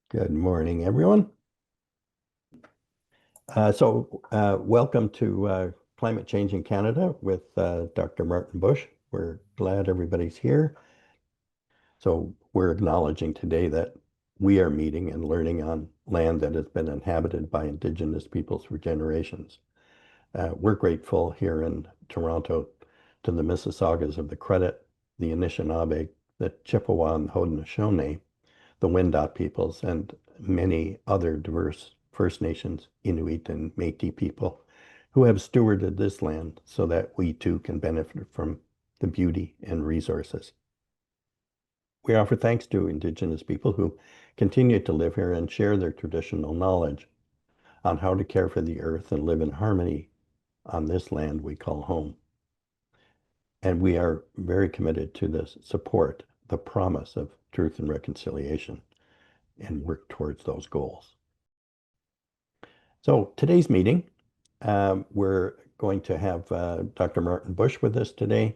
Good morning, everyone. Welcome to Climate Change in Canada with Dr. Martin Bush. We're glad everybody's here. So we're acknowledging today that we are meeting and learning on land that has been inhabited by Indigenous peoples for generations. We're grateful here in Toronto to the Mississaugas of the Credit, the Anishinaabe, the Chippewa and Haudenosaunee, the Wendat peoples, and many other diverse First Nations, Inuit, and Métis people who have stewarded this land so that we too can benefit from the beauty and resources. We offer thanks to Indigenous people who continue to live here and share their traditional knowledge on how to care for the earth and live in harmony on this land we call home. And we are very committed to this support, the promise of truth and reconciliation, and work towards those goals. So today's meeting, we're going to have Dr. Martin Bush with us today.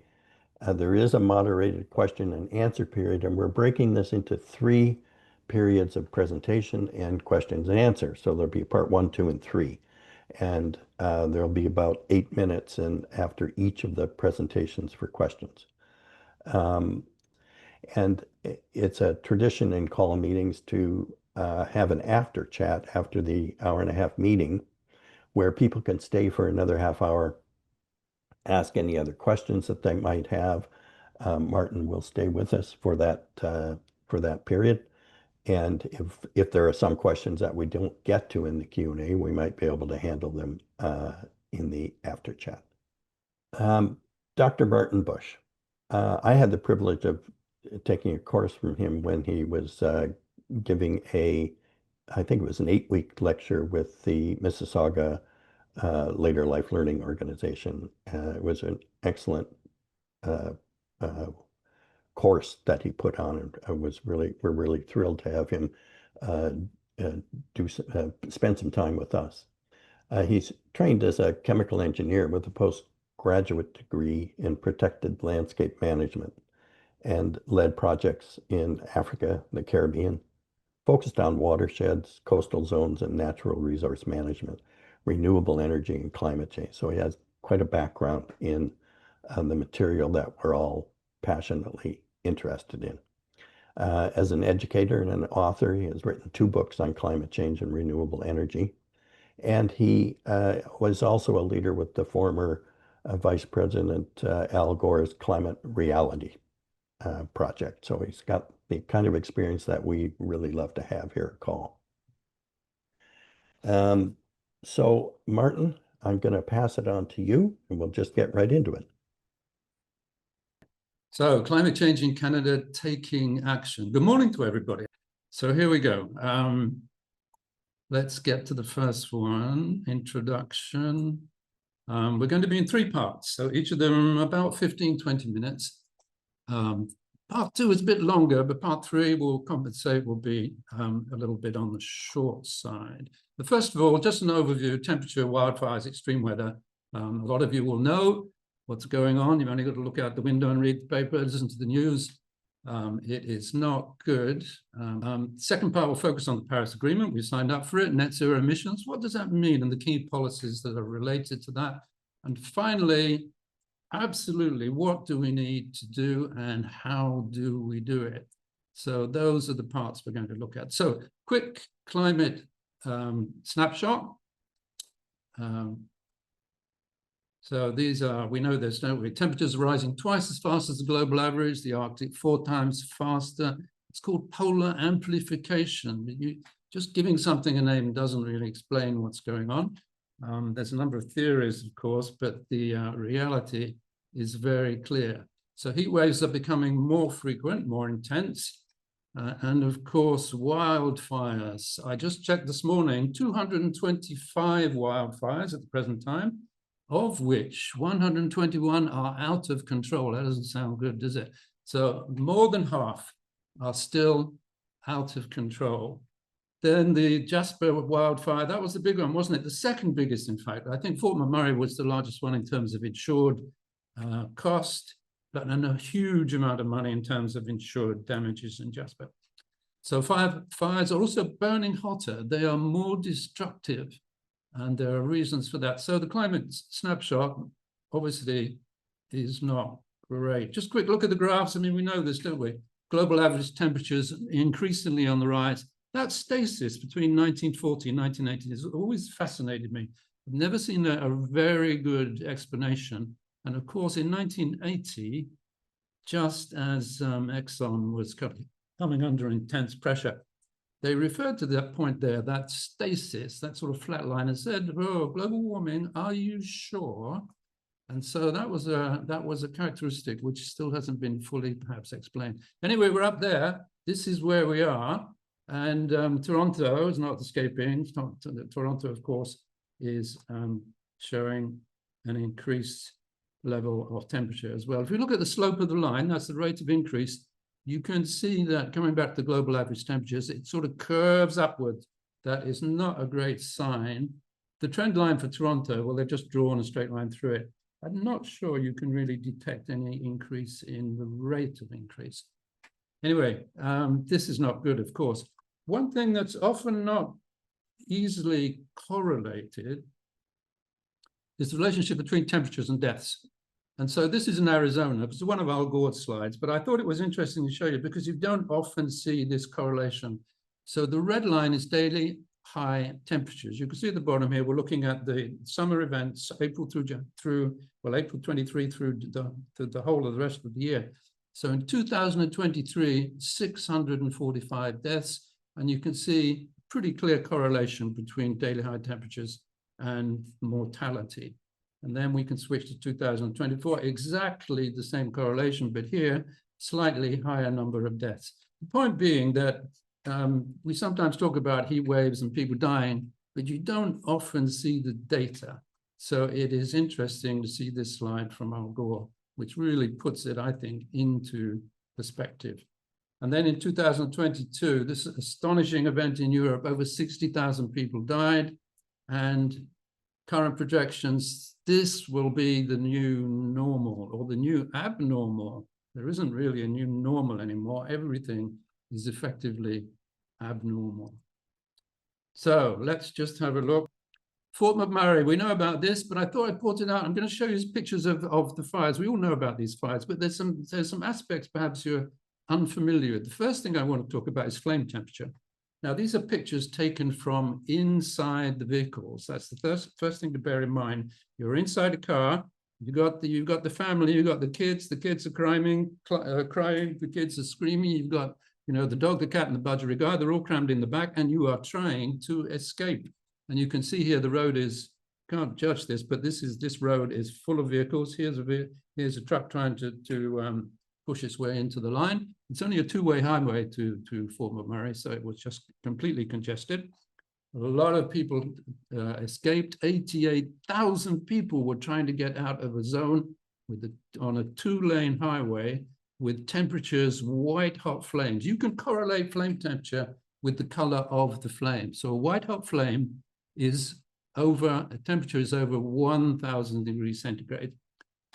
There is a moderated question and answer period, and we're breaking this into 3 periods of presentation and questions and answers. So there'll be part 1, 2, and 3. And there'll be about 8 minutes and after each of the presentations for questions. And it's a tradition in call meetings to have an after chat after the hour-and-a-half meeting where people can stay for another half hour, ask any other questions that they might have. Martin will stay with us for that period. And if there are some questions that we don't get to in the Q&A, we might be able to handle them in the after chat. Dr. Martin Bush, I had the privilege of taking a course from him when he was giving I think it was an 8-week lecture with the Mississauga Later Life Learning Organization. It was an excellent course that he put on, and we're really thrilled to have him spend some time with us. He's trained as a chemical engineer with a postgraduate degree in protected landscape management and led projects in Africa, the Caribbean, focused on watersheds, coastal zones, and natural resource management, renewable energy, and climate change. So he has quite a background in the material that we're all passionately interested in. As an educator and an author, he has written 2 books on climate change and renewable energy. And he was also a leader with the former Vice President Al Gore's Climate Reality project. So he's got the kind of experience that we really love to have here at Call. So Martin, I'm going to pass it on to you, and we'll just get right into it. So climate change in Canada, taking action. Good morning to everybody. So here we go. Let's get to the first one, introduction. We're going to be in 3 parts. So each of them about 15, 20 minutes. Part 2 is a bit longer, but part 3 will compensate, will be a little bit on the short side. But first of all, just an overview: temperature, wildfires, extreme weather. A lot of you will know what's going on. You've only got to look out the window and read the paper, listen to the news. It is not good. Second part will focus on the Paris Agreement. We signed up for it, net zero emissions. What does that mean? And the key policies that are related to that. And finally, absolutely, what do we need to do and how do we do it? So those are the parts we're going to look at. So quick climate snapshot. So these are, we know this, don't we? Temperatures are rising twice as fast as the global average, the Arctic 4 times faster. It's called polar amplification. Just giving something a name doesn't really explain what's going on. There's a number of theories, of course, but the reality is very clear. So heat waves are becoming more frequent, more intense, and of course, wildfires. I just checked this morning, 225 wildfires at the present time, of which 121 are out of control. That doesn't sound good, does it? So more than half are still out of control. Then the Jasper wildfire, that was the big one, wasn't it? The second biggest, in fact. I think Fort McMurray was the largest one in terms of insured cost, but a huge amount of money in terms of insured damages in Jasper. So fires are also burning hotter. They are more destructive, and there are reasons for that. So the climate snapshot obviously is not great. Just a quick look at the graphs. I mean, we know this, don't we? Global average temperatures increasingly on the rise. That stasis between 1940 and 1980 has always fascinated me. I've never seen a very good explanation. And of course, in 1980, just as Exxon was coming under intense pressure, they referred to that point there, that stasis, that sort of flat line, and said, "Oh, global warming, are you sure?" And so that was a characteristic which still hasn't been fully perhaps explained. Anyway, we're up there. This is where we are. And Toronto is not escaping. Toronto, of course, is showing an increased level of temperature as well. If we look at the slope of the line, that's the rate of increase, you can see that coming back to global average temperatures, it sort of curves upwards. That is not a great sign. The trend line for Toronto, well, they've just drawn a straight line through it. I'm not sure you can really detect any increase in the rate of increase. Anyway, this is not good, of course. One thing that's often not easily correlated is the relationship between temperatures and deaths. And so this is in Arizona. It's one of Al Gore's slides, but I thought it was interesting to show you because you don't often see this correlation. So the red line is daily high temperatures. You can see at the bottom here, we're looking at the summer events, April 23 through the whole of the rest of the year. So in 2023, 645 deaths, and you can see pretty clear correlation between daily high temperatures and mortality. And then we can switch to 2024, exactly the same correlation, but here, slightly higher number of deaths. The point being that we sometimes talk about heat waves and people dying, but you don't often see the data. So it is interesting to see this slide from Al Gore, which really puts it, I think, into perspective. And then in 2022, this astonishing event in Europe, over 60,000 people died, and current projections, this will be the new normal or the new abnormal. There isn't really a new normal anymore. Everything is effectively abnormal. So let's just have a look. Fort McMurray, we know about this, but I thought I'd point it out. I'm going to show you pictures of the fires. We all know about these fires, but there's some aspects perhaps you're unfamiliar with. The first thing I want to talk about is flame temperature. Now, these are pictures taken from inside the vehicles. That's the first thing to bear in mind. You're inside a car. You've got the family. You've got the kids. The kids are crying. The kids are screaming. You've got the dog, the cat, and the budgerigar. They're all crammed in the back, and you are trying to escape. And you can see here the road is, can't judge this, but this road is full of vehicles. Here's a truck trying to push its way into the line. It's only a two-way highway to Fort McMurray, so it was just completely congested. A lot of people escaped. 88,000 people were trying to get out of a zone on a two-lane highway with temperatures, white-hot flames. You can correlate flame temperature with the color of the flame. So a white-hot flame is temperature is over 1,000 degrees centigrade.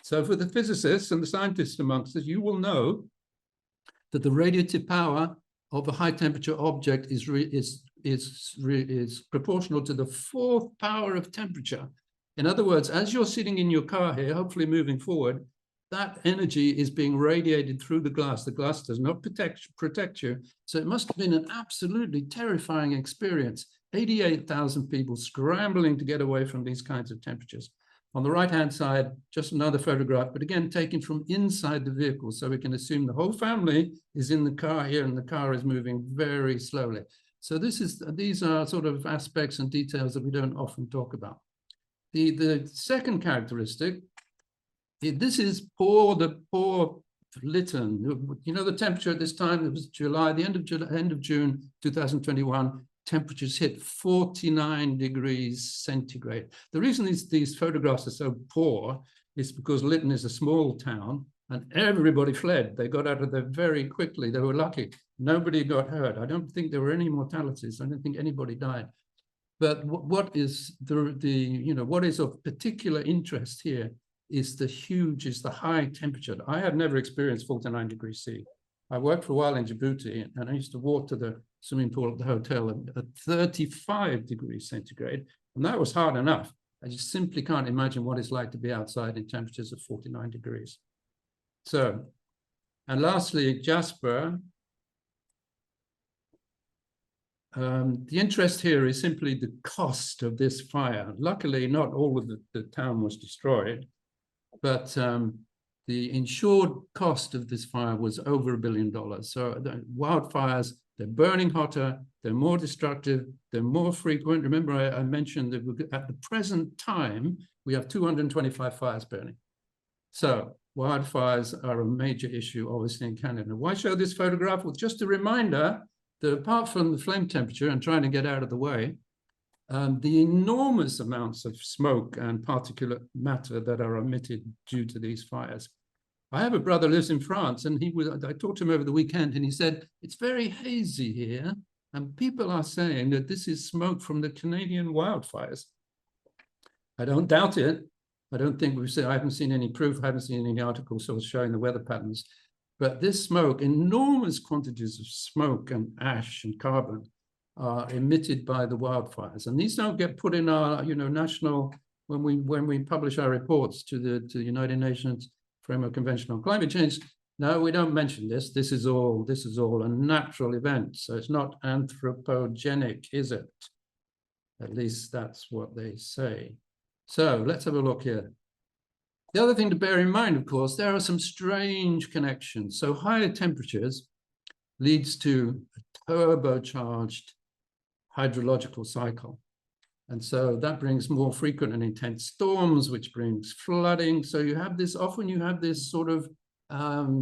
So for the physicists and the scientists amongst us, you will know that the radiative power of a high temperature object is proportional to the fourth power of temperature. In other words, as you're sitting in your car here, hopefully moving forward, that energy is being radiated through the glass. The glass does not protect you. So it must have been an absolutely terrifying experience. 88,000 people scrambling to get away from these kinds of temperatures. On the right-hand side, just another photograph, but again, taken from inside the vehicle. So we can assume the whole family is in the car here and the car is moving very slowly. So these are sort of aspects and details that we don't often talk about. The second characteristic, this is the poor Lytton. The temperature at this time, it was July, the end of June 2021, temperatures hit 49 degrees centigrade. The reason these photographs are so poor is because Lytton is a small town and everybody fled. They got out of there very quickly. They were lucky. Nobody got hurt. I don't think there were any mortalities. I don't think anybody died. But what is what is of particular interest here is the high temperature. I have never experienced 49 degrees C. I worked for a while in Djibouti, and I used to walk to the swimming pool at the hotel at 35 degrees centigrade. And that was hard enough. I just simply can't imagine what it's like to be outside in temperatures of 49 degrees. So, and lastly, Jasper. The interest here is simply the cost of this fire. Luckily, not all of the town was destroyed, but the insured cost of this fire was over $1 billion. So the wildfires, they're burning hotter, they're more destructive, they're more frequent. Remember, I mentioned that at the present time, we have 225 fires burning. So wildfires are a major issue, obviously, in Canada. Why show this photograph? Well, just a reminder that apart from the flame temperature and trying to get out of the way, the enormous amounts of smoke and particulate matter that are emitted due to these fires. I have a brother who lives in France, and I talked to him over the weekend, and he said, it's very hazy here, and people are saying that this is smoke from the Canadian wildfires. I don't doubt it. I don't think I haven't seen any proof, I haven't seen any articles sort of showing the weather patterns. But this smoke, enormous quantities of smoke and ash and carbon are emitted by the wildfires. And these don't get put in our, national, when we publish our reports to the United Nations Framework Convention on Climate Change. No, we don't mention this. This is all a natural event. So it's not anthropogenic, is it? At least that's what they say. So let's have a look here. The other thing to bear in mind, of course, there are some strange connections. So higher temperatures leads to a turbocharged hydrological cycle. And so that brings more frequent and intense storms, which brings flooding. So often you have this sort of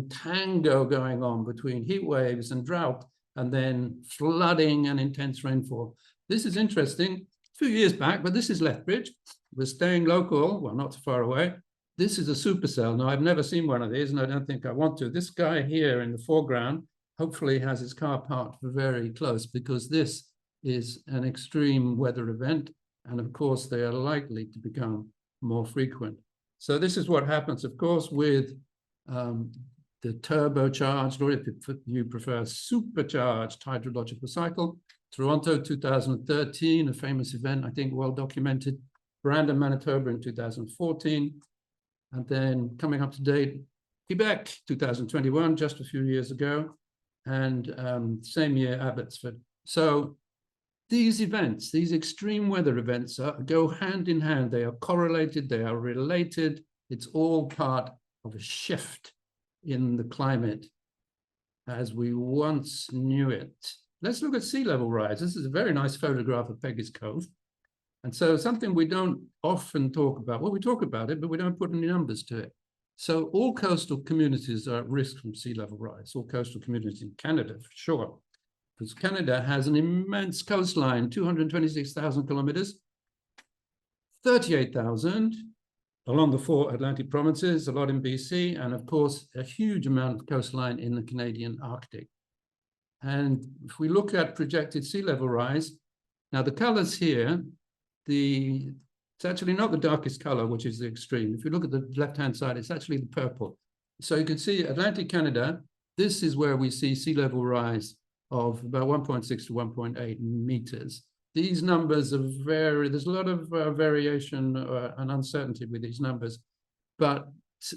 tango going on between heat waves and drought, and then flooding and intense rainfall. This is interesting. A few years back, but this is Lethbridge. We're staying local, well, not too far away. This is a supercell. Now, I've never seen one of these, and I don't think I want to. This guy here in the foreground hopefully has his car parked very close, because this is an extreme weather event. And of course, they are likely to become more frequent. So this is what happens, of course, with the turbocharged, or if you prefer, supercharged hydrological cycle. Toronto 2013, a famous event, I think, well documented. Brandon, Manitoba in 2014. And then coming up to date, Quebec 2021, just a few years ago. And same year, Abbotsford. So these events, these extreme weather events go hand in hand. They are correlated, they are related. It's all part of a shift in the climate as we once knew it. Let's look at sea level rise. This is a very nice photograph of Peggy's Cove. And so something we don't often talk about. Well, we talk about it, but we don't put any numbers to it. So all coastal communities are at risk from sea level rise, all coastal communities in Canada, for sure. Because Canada has an immense coastline, 226,000 kilometers, 38,000 along the 4 Atlantic provinces, a lot in BC, and of course, a huge amount of coastline in the Canadian Arctic. And if we look at projected sea level rise, now the colors here, it's actually not the darkest color, which is the extreme. If you look at the left-hand side, it's actually the purple. So you can see Atlantic Canada, this is where we see sea level rise of about 1.6 to 1.8 meters. These numbers are there's a lot of variation and uncertainty with these numbers, but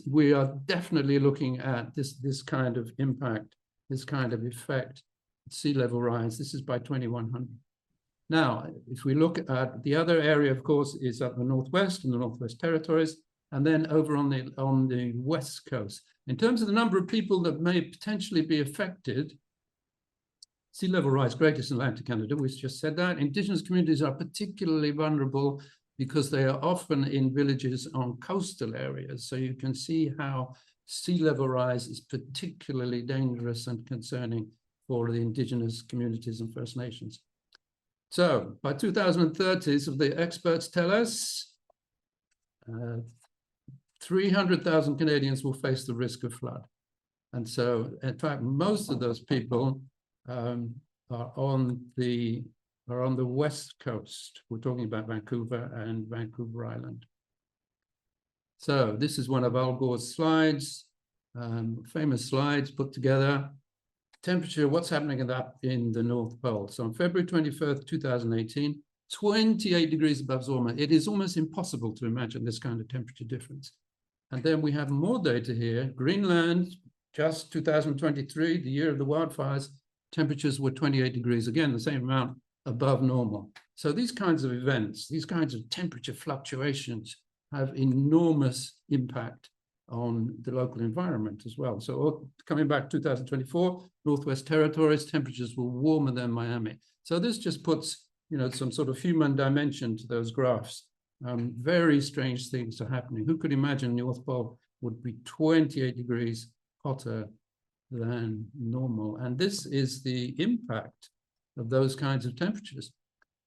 we are definitely looking at this kind of impact, this kind of effect, sea level rise. This is by 2100. Now, if we look at the other area, of course, is up the Northwest and the Northwest Territories, and then over on the West Coast. In terms of the number of people that may potentially be affected, sea level rise greatest in Atlantic Canada, we just said that. Indigenous communities are particularly vulnerable because they are often in villages on coastal areas. So you can see how sea level rise is particularly dangerous and concerning for the Indigenous communities and First Nations. So by 2030, so the experts tell us 300,000 Canadians will face the risk of flood. And so, in fact, most of those people are on the West Coast. We're talking about Vancouver and Vancouver Island. So this is one of Al Gore's slides, famous slides put together. temperature, what's happening in the North Pole. So on February 21st, 2018, 28 degrees above normal. It is almost impossible to imagine this kind of temperature difference. And then we have more data here. Greenland, just 2023, the year of the wildfires, temperatures were 28 degrees, again, the same amount above normal. So these kinds of events, these kinds of temperature fluctuations have enormous impact on the local environment as well. So coming back 2024, Northwest Territories, temperatures were warmer than Miami. So this just puts, some sort of human dimension to those graphs. Very strange things are happening. Who could imagine the North Pole would be 28 degrees hotter than normal? And this is the impact of those kinds of temperatures.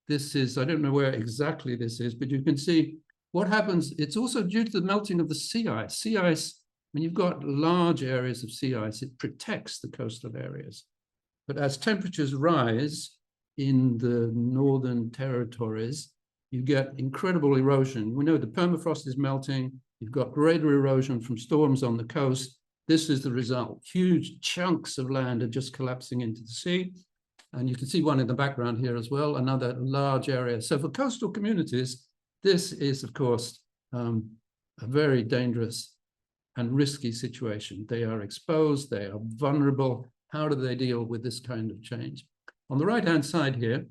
This is, I don't know where exactly this is, but you can see what happens. It's also due to the melting of the sea ice. Sea ice, when you've got large areas of sea ice, it protects the coastal areas. But as temperatures rise in the northern territories, you get incredible erosion. We know the permafrost is melting. You've got greater erosion from storms on the coast. This is the result. Huge chunks of land are just collapsing into the sea. And you can see one in the background here as well, another large area. So for coastal communities, this is, of course, a very dangerous and risky situation. They are exposed, they are vulnerable. How do they deal with this kind of change? On the right-hand side here,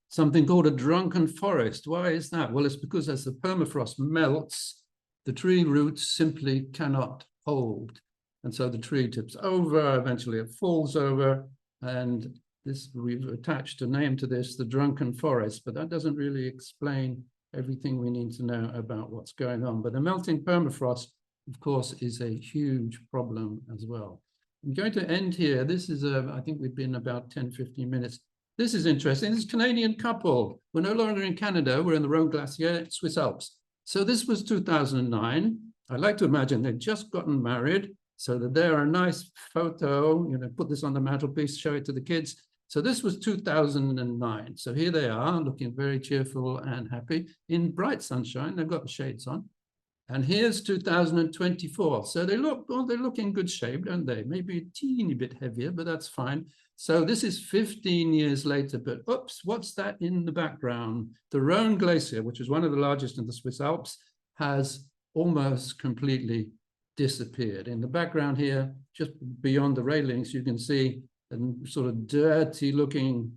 something called a drunken forest. Why is that? Well, it's because as the permafrost melts, the tree roots simply cannot hold. And so the tree tips over, eventually it falls over, and this, we've attached a name to this, the drunken forest, but that doesn't really explain everything we need to know about what's going on. But the melting permafrost, of course, is a huge problem as well. I'm going to end here. This is, I think we've been about 10, 15 minutes. This is interesting. This is a Canadian couple. We're no longer in Canada. We're in the Rhone Glacier, Swiss Alps. So this was 2009. I like to imagine they'd just gotten married, so that they're a nice photo, put this on the mantelpiece, show it to the kids. So this was 2009. So here they are, looking very cheerful and happy in bright sunshine. They've got the shades on. And here's 2024. So they look in good shape, don't they? Maybe a teeny bit heavier, but that's fine. So this is 15 years later, but oops, what's that in the background? The Rhone Glacier, which is one of the largest in the Swiss Alps, has almost completely disappeared. In the background here, just beyond the railings, you can see a sort of dirty looking,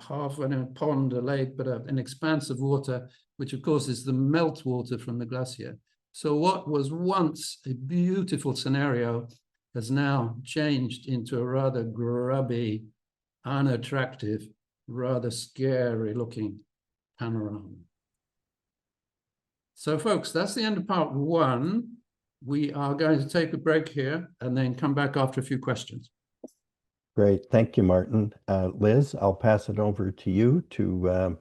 half a pond, a lake, but an expanse of water, which of course is the meltwater from the glacier. So what was once a beautiful scenario has now changed into a rather grubby, unattractive, rather scary looking panorama. So folks, that's the end of part one. We are going to take a break here and then come back after a few questions. Great. Thank you, Martin. Liz, I'll pass it over to you to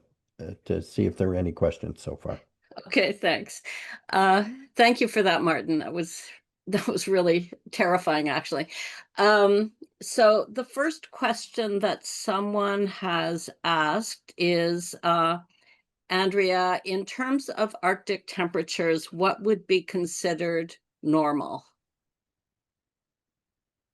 see if there are any questions so far. Okay, thanks. Thank you for that, Martin. That was really terrifying, actually. So the first question that someone has asked is, Andrea, in terms of Arctic temperatures, what would be considered normal?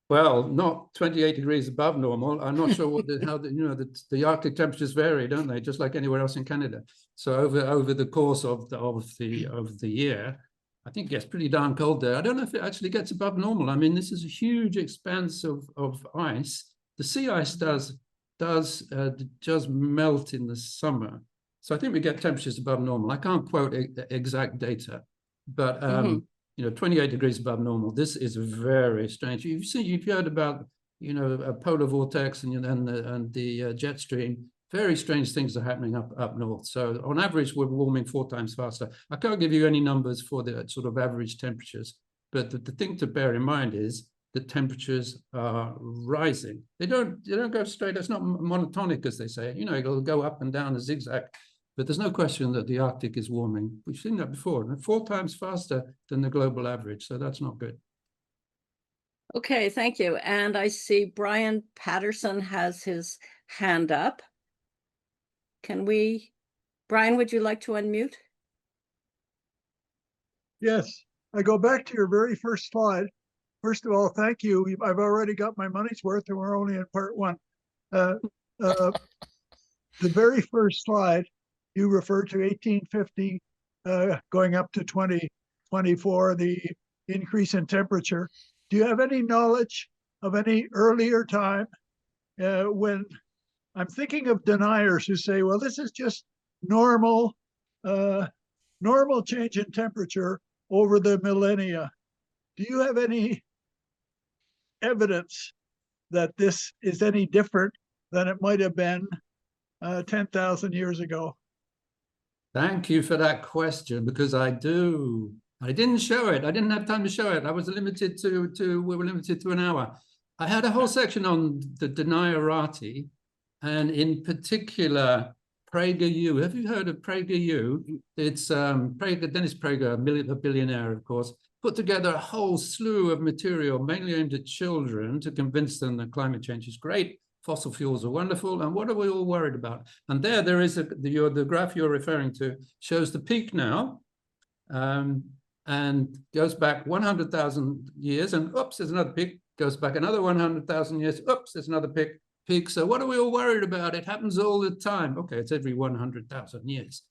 Well, not 28 degrees above normal. I'm not sure how the Arctic temperatures vary, don't they? Just like anywhere else in Canada. So over the course of the year, I think it gets pretty darn cold there. I don't know if it actually gets above normal. I mean, this is a huge expanse of ice. The sea ice does melt in the summer. So I think we get temperatures above normal. I can't quote exact data, but 28 degrees above normal. This is very strange. You've heard about a polar vortex and the jet stream. Very strange things are happening up north. So on average, we're warming 4 times faster. I can't give you any numbers for the sort of average temperatures, but the thing to bear in mind is that temperatures are rising. They don't go straight. It's not monotonic, as they say. It'll go up and down a zigzag. But there's no question that the Arctic is warming. We've seen that before, 4 times faster than the global average. So that's not good. Okay, thank you. And I see Brian Patterson has his hand up. Brian, would you like to unmute? Yes, I go back to your very first slide first of all, thank you. I've already got my money's worth, and we're only in part one. Uh, uh, the very first slide, you referred to 1850 going up to 2024, the increase in temperature. Do you have any knowledge of any earlier time when I'm thinking of deniers who say, well, this is just normal change in temperature over the millennia. Do you have any evidence that this is any different than it might have been 10,000 years ago? Thank you for that question, because I do. I didn't show it. I didn't have time to show it. I was limited we were limited to an hour. I had a whole section on the denierati, and in particular, PragerU. Have you heard of PragerU? It's Dennis Prager, a billionaire, of course, put together a whole slew of material, mainly aimed at children, to convince them that climate change is great, fossil fuels are wonderful, and what are we all worried about? And there is the graph you're referring to shows the peak now, and goes back 100,000 years, and oops, there's another peak, goes back another 100,000 years, oops, there's another peak. So what are we all worried about? It happens all the time. Okay, it's every 100,000 years.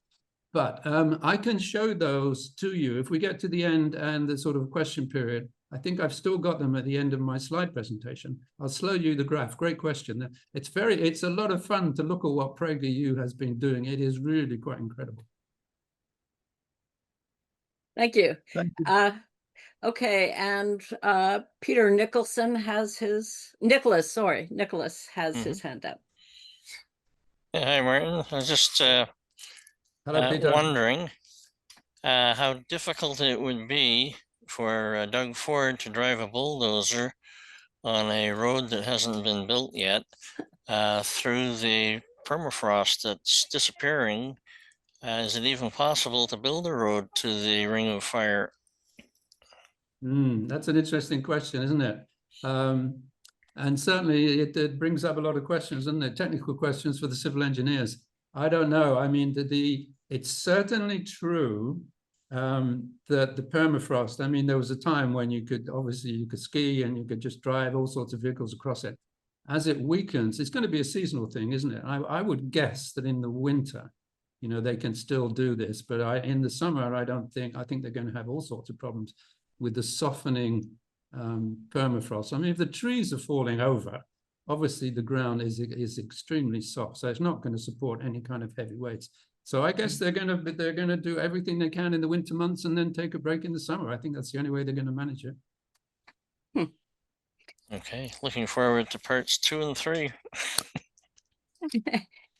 But I can show those to you if we get to the end and the sort of question period. I think I've still got them at the end of my slide presentation. I'll show you the graph. Great question. It's a lot of fun to look at what PragerU has been doing. It is really quite incredible. Thank you. Thank you. Okay, and Nicholas has his hand up. Hi, Martin. I was just Hello, Peter. wondering how difficult it would be for Doug Ford to drive a bulldozer on a road that hasn't been built yet through the permafrost that's disappearing. Is it even possible to build a road to the Ring of Fire? That's an interesting question, isn't it? And certainly it brings up a lot of questions, doesn't it? Technical questions for the civil engineers. I don't know. I mean, it's certainly true that the permafrost, I mean, there was a time when you could ski and you could just drive all sorts of vehicles across it. As it weakens, it's going to be a seasonal thing, isn't it? I would guess that in the winter, they can still do this, but in the summer, I think they're going to have all sorts of problems with the softening permafrost. I mean, if the trees are falling over, obviously the ground is extremely soft, so it's not going to support any kind of heavy weights. So I guess they're going to do everything they can in the winter months and then take a break in the summer. I think that's the only way they're going to manage it. Okay, looking forward to parts 2 and 3.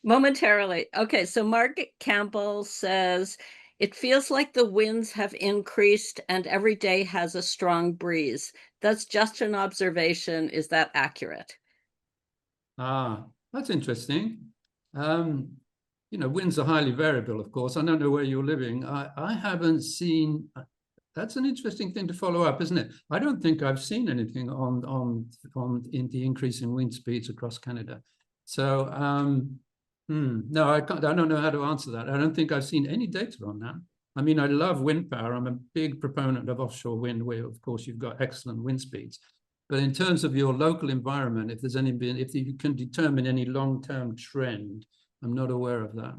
Momentarily. Okay, so Margaret Campbell says, it feels like the winds have increased and every day has a strong breeze. That's just an observation. Is that accurate? That's interesting. Winds are highly variable, of course. I don't know where you're living. I haven't seen. That's an interesting thing to follow up, isn't it? I don't think I've seen anything on in the increase in wind speeds across Canada. So no, I don't know how to answer that. I don't think I've seen any data on that. I mean, I love wind power. I'm a big proponent of offshore wind, where, of course, you've got excellent wind speeds. But in terms of your local environment, if you can determine any long-term trend, I'm not aware of that.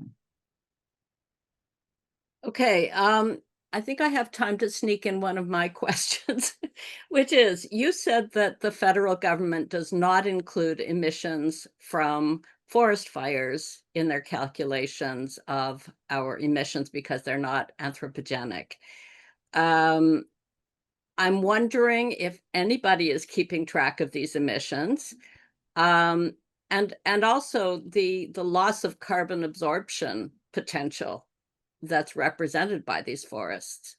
Okay, I think I have time to sneak in one of my questions, which is, you said that the federal government does not include emissions from forest fires in their calculations of our emissions because they're not anthropogenic. I'm wondering if anybody is keeping track of these emissions, and also the loss of carbon absorption potential that's represented by these forests,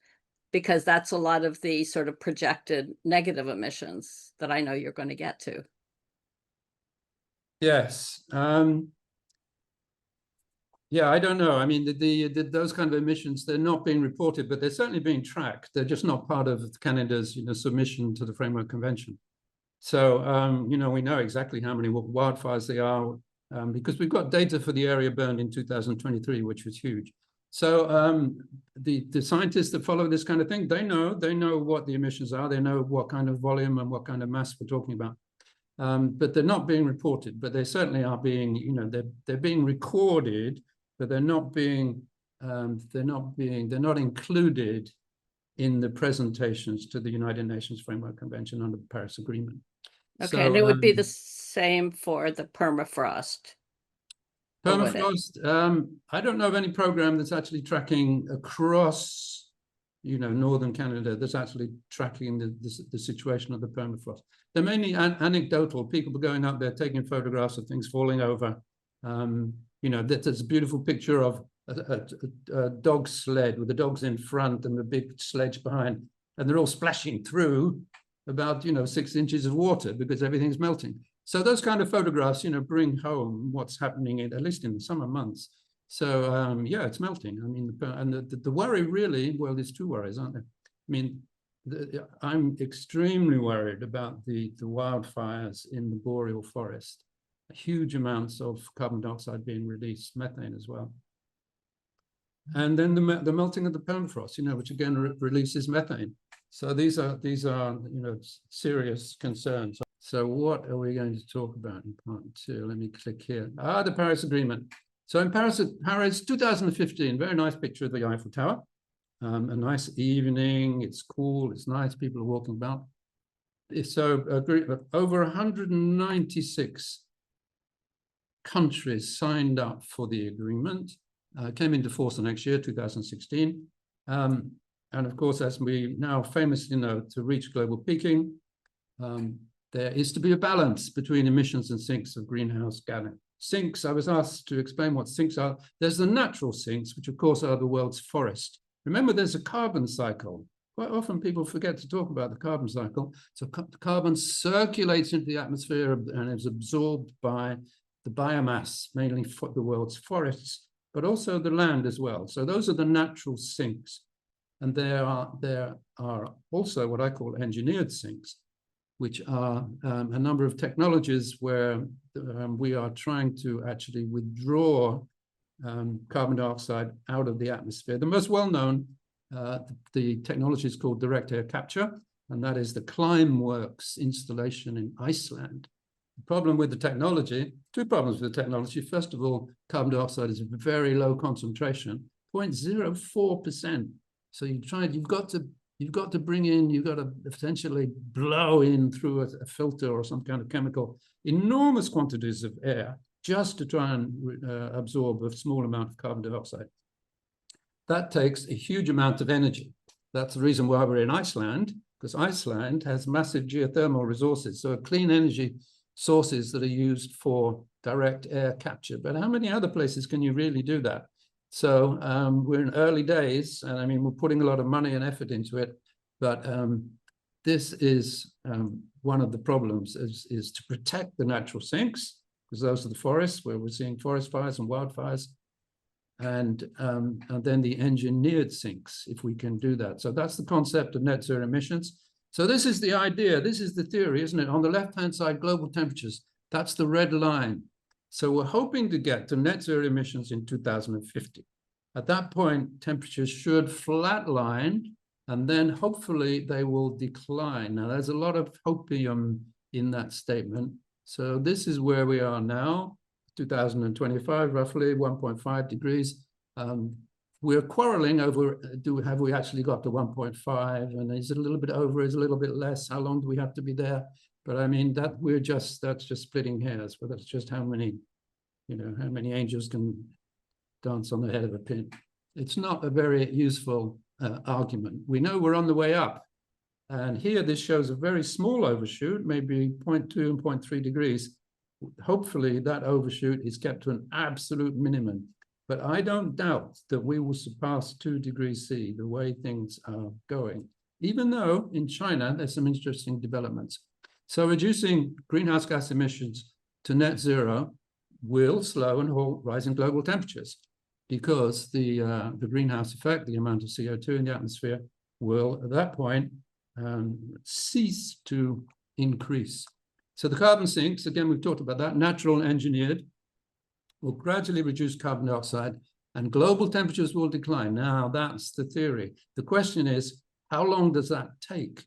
because that's a lot of the sort of projected negative emissions that I know you're going to get to. Yes. Yeah, I don't know. I mean, those kind of emissions, they're not being reported, but they're certainly being tracked. They're just not part of Canada's submission to the Framework Convention. So, we know exactly how many wildfires they are, because we've got data for the area burned in 2023, which was huge. So the scientists that follow this kind of thing, they know what the emissions are, they know what kind of volume and what kind of mass we're talking about. But they're not being reported, but they certainly are being, you know, they're being recorded, but they're not included in the presentations to the United Nations Framework Convention under the Paris Agreement. Okay, So, and it would be the same for the permafrost. Or would it? permafrost, I don't know of any program that's actually tracking across, you know, northern Canada, that's actually tracking the situation of the permafrost. They're mainly anecdotal. People going up there taking photographs of things falling over. You know, there's a beautiful picture of a dog sled with the dogs in front and the big sledge behind, and they're all splashing through about, you know, 6 inches of water because everything's melting. So those kind of photographs, you know, bring home what's happening at least in the summer months. So yeah, it's melting. I mean, and the worry really, well, there's 2 worries, aren't there? I mean, I'm extremely worried about the wildfires in the boreal forest. Huge amounts of carbon dioxide being released, methane as well. And then the melting of the permafrost, you know, which again releases methane. So these are you know, serious concerns. So what are we going to talk about in part 2? Let me click here. The Paris Agreement. So in Paris 2015, very nice picture of the Eiffel Tower. A nice evening, it's cool, it's nice, people are walking about. So over 196 countries signed up for the agreement, came into force the next year, 2016. And of course, as we now famously know, to reach global peaking, there is to be a balance between emissions and sinks of greenhouse gas. Sinks, I was asked to explain what sinks are. There's the natural sinks, which of course are the world's forest. Remember, there's a carbon cycle. Quite often people forget to talk about the carbon cycle. So carbon circulates into the atmosphere and is absorbed by the biomass, mainly for the world's forests, but also the land as well. So those are the natural sinks. And there are also what I call engineered sinks, which are a number of technologies where we are trying to actually withdraw carbon dioxide out of the atmosphere. The most well-known, the technology is called direct air capture, and that is the Climeworks installation in Iceland. The problem with the technology, 2 problems with the technology. First of all, carbon dioxide is a very low concentration, 0.04%. So you've got to bring in, you've got to essentially blow in through a filter or some kind of chemical, enormous quantities of air just to try and absorb a small amount of carbon dioxide. That takes a huge amount of energy. That's the reason why we're in Iceland, because Iceland has massive geothermal resources, so clean energy sources that are used for direct air capture. But how many other places can you really do that? So we're in early days, and I mean, we're putting a lot of money and effort into it, but this is one of the problems is to protect the natural sinks, because those are the forests where we're seeing forest fires and wildfires, and then the engineered sinks, if we can do that. So that's the concept of net zero emissions. So this is the idea, this is the theory, isn't it? On the left-hand side, global temperatures, that's the red line. So we're hoping to get to net zero emissions in 2050. At that point, temperatures should flatline, and then hopefully they will decline. Now, there's a lot of hopium in that statement. So this is where we are now, 2025, roughly 1.5 degrees. We're quarreling over, have we actually got to 1.5? And is it a little bit over, is it a little bit less? How long do we have to be there? But I mean, that's just splitting hairs, but that's just how many, you know, how many angels can dance on the head of a pin. It's not a very useful argument. We know we're on the way up. And here, this shows a very small overshoot, maybe 0.2 and 0.3 degrees. Hopefully that overshoot is kept to an absolute minimum. But I don't doubt that we will surpass 2 degrees C the way things are going, even though in China, there's some interesting developments. So reducing greenhouse gas emissions to net zero will slow and halt rising global temperatures, because the greenhouse effect, the amount of CO2 in the atmosphere, will at that point cease to increase. So the carbon sinks, again, we've talked about that, natural and engineered, will gradually reduce carbon dioxide and global temperatures will decline. Now, that's the theory. The question is, how long does that take?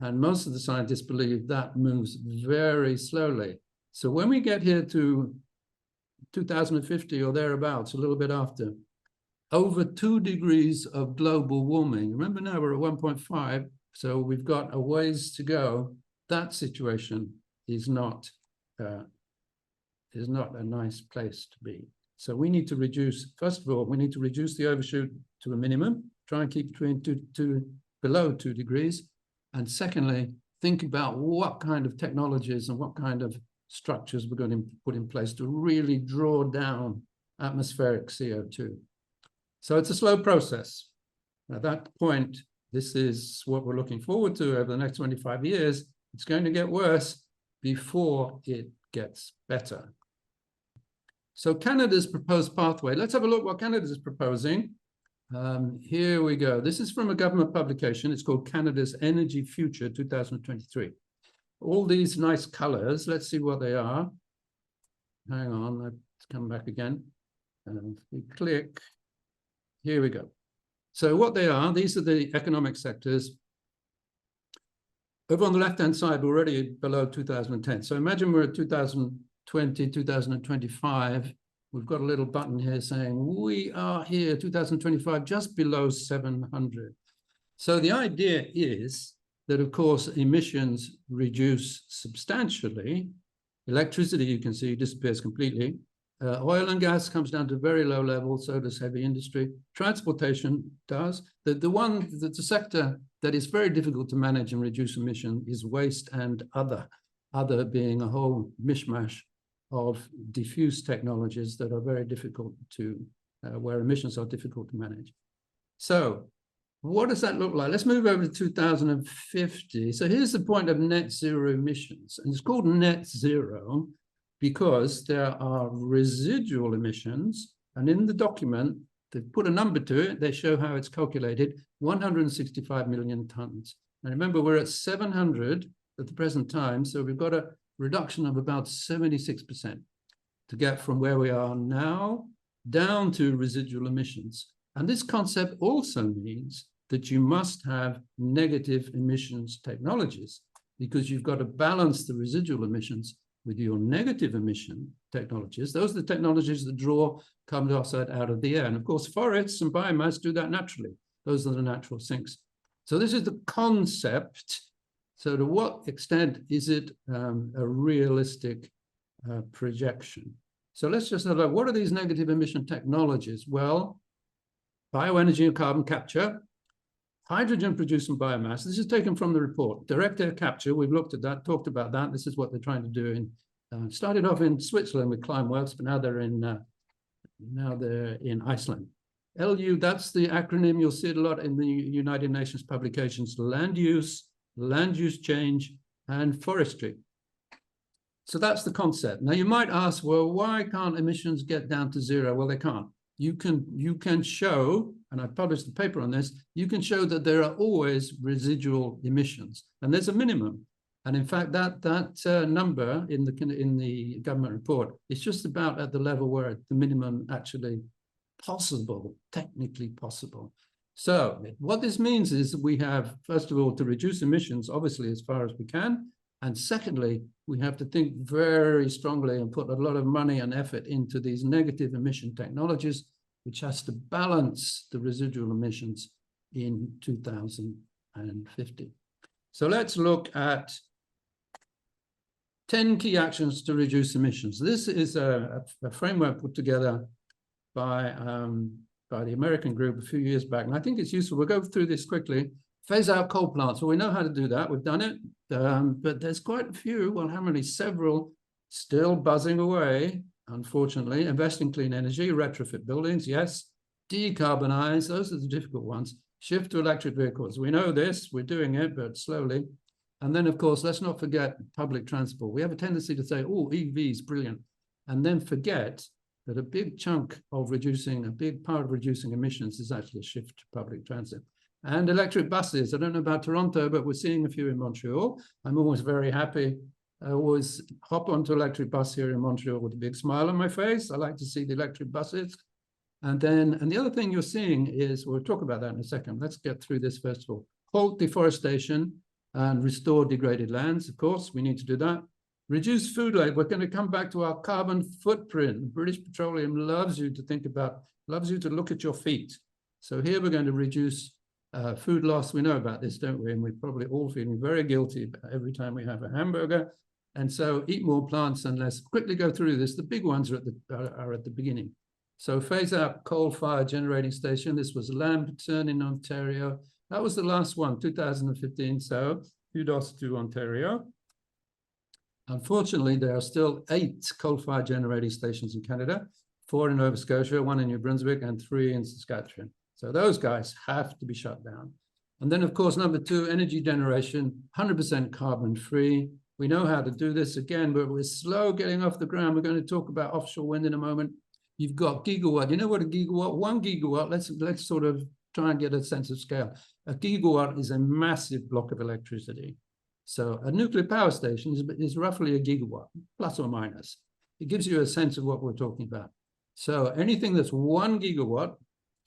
And most of the scientists believe that moves very slowly. So when we get here to 2050 or thereabouts, a little bit after, over 2 degrees of global warming. Remember now we're at 1.5, so we've got a ways to go. That situation is not a nice place to be. So we need to reduce, first of all, we need to reduce the overshoot to a minimum, try and keep between below 2 degrees. And secondly, think about what kind of technologies and what kind of structures we're going to put in place to really draw down atmospheric CO2. So it's a slow process. At that point, this is what we're looking forward to over the next 25 years. It's going to get worse before it gets better. So Canada's proposed pathway. Let's have a look what Canada is proposing. Here we go. This is from a government publication. It's called Canada's Energy Future 2023. All these nice colors, let's see what they are. Hang on, let's come back again. And we click. Here we go. So what they are, these are the economic sectors. Over on the left-hand side, we're already below 2010. So imagine we're at 2020, 2025. We've got a little button here saying we are here, 2025, just below 700. So the idea is that, of course, emissions reduce substantially. Electricity, you can see, disappears completely. Oil and gas comes down to very low levels, so does heavy industry. Transportation does. The sector that is very difficult to manage and reduce emission is waste and other being a whole mishmash of diffuse technologies that are very difficult to, where emissions are difficult to manage. So what does that look like? Let's move over to 2050. So here's the point of net zero emissions. And it's called net zero because there are residual emissions. And in the document, they put a number to it. They show how it's calculated, 165 million tons. And remember, we're at 700 at the present time. So we've got a reduction of about 76% to get from where we are now down to residual emissions. And this concept also means that you must have negative emissions technologies because you've got to balance the residual emissions with your negative emission technologies. Those are the technologies that draw carbon dioxide out of the air. And of course, forests and biomass do that naturally. Those are the natural sinks. So this is the concept. So to what extent is it a realistic projection? So let's just have a look. What are these negative emission technologies? Well, bioenergy and carbon capture, hydrogen producing biomass. This is taken from the report. Direct air capture, we've looked at that, talked about that. This is what they're trying to do in, started off in Switzerland with Climeworks, but now they're in Iceland. LU, that's the acronym. You'll see it a lot in the United Nations publications, land use change, and forestry. So that's the concept. Now you might ask, well, why can't emissions get down to zero? Well, they can't. You can show, and I published a paper on this, you can show that there are always residual emissions, and there's a minimum. And in fact, that number in the government report is just about at the level where the minimum actually possible, technically possible. So what this means is we have, first of all, to reduce emissions, obviously, as far as we can. And secondly, we have to think very strongly and put a lot of money and effort into these negative emission technologies, which has to balance the residual emissions in 2050. So let's look at 10 key actions to reduce emissions. This is a framework put together by the American group a few years back. And I think it's useful. We'll go through this quickly. Phase out coal plants. Well, we know how to do that. We've done it. But there's quite a few, well, how many? Several still buzzing away, unfortunately. Invest in clean energy, retrofit buildings, yes. Decarbonize, those are the difficult ones. Shift to electric vehicles. We know this, we're doing it, but slowly. And then, of course, let's not forget public transport. We have a tendency to say, oh, EVs, brilliant. And then forget that a big chunk of reducing, a big part of reducing emissions is actually a shift to public transit. And electric buses. I don't know about Toronto, but we're seeing a few in Montreal. I'm always very happy. I always hop onto electric bus here in Montreal with a big smile on my face. I like to see the electric buses. And the other thing you're seeing is, we'll talk about that in a second. Let's get through this first of all. Halt deforestation and restore degraded lands. Of course, we need to do that. Reduce food labor. We're going to come back to our carbon footprint. British Petroleum loves you to think about, loves you to look at your feet. So here we're going to reduce food loss. We know about this, don't we? And we're probably all feeling very guilty every time we have a hamburger. And so eat more plants and let's quickly go through this. The big ones are at the beginning. So phase out coal-fired generating station. This was Lamberton in Ontario. That was the last one, 2015. So kudos to Ontario. Unfortunately, there are still 8 coal-fired generating stations in Canada, 4 in Nova Scotia, 1 in New Brunswick, and 3 in Saskatchewan. So those guys have to be shut down. And then, of course, number 2, energy generation, 100% carbon-free. We know how to do this again, but we're slow getting off the ground. We're going to talk about offshore wind in a moment. You've got gigawatt. You know what a gigawatt? 1 gigawatt. Let's sort of try and get a sense of scale. A gigawatt is a massive block of electricity. So a nuclear power station is roughly a gigawatt, plus or minus. It gives you a sense of what we're talking about. So anything that's 1 gigawatt,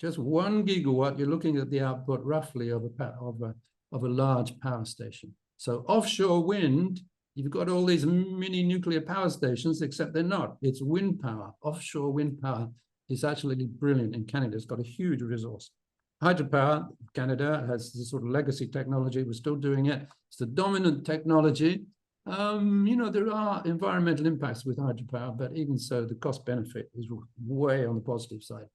just 1 gigawatt, you're looking at the output roughly of a large power station. So offshore wind, you've got all these mini nuclear power stations, except they're not. It's wind power. Offshore wind power is actually brilliant in Canada. It's got a huge resource. Hydropower, Canada has this sort of legacy technology. We're still doing it. It's the dominant technology. You know, there are environmental impacts with hydropower, but even so, the cost benefit is way on the positive side.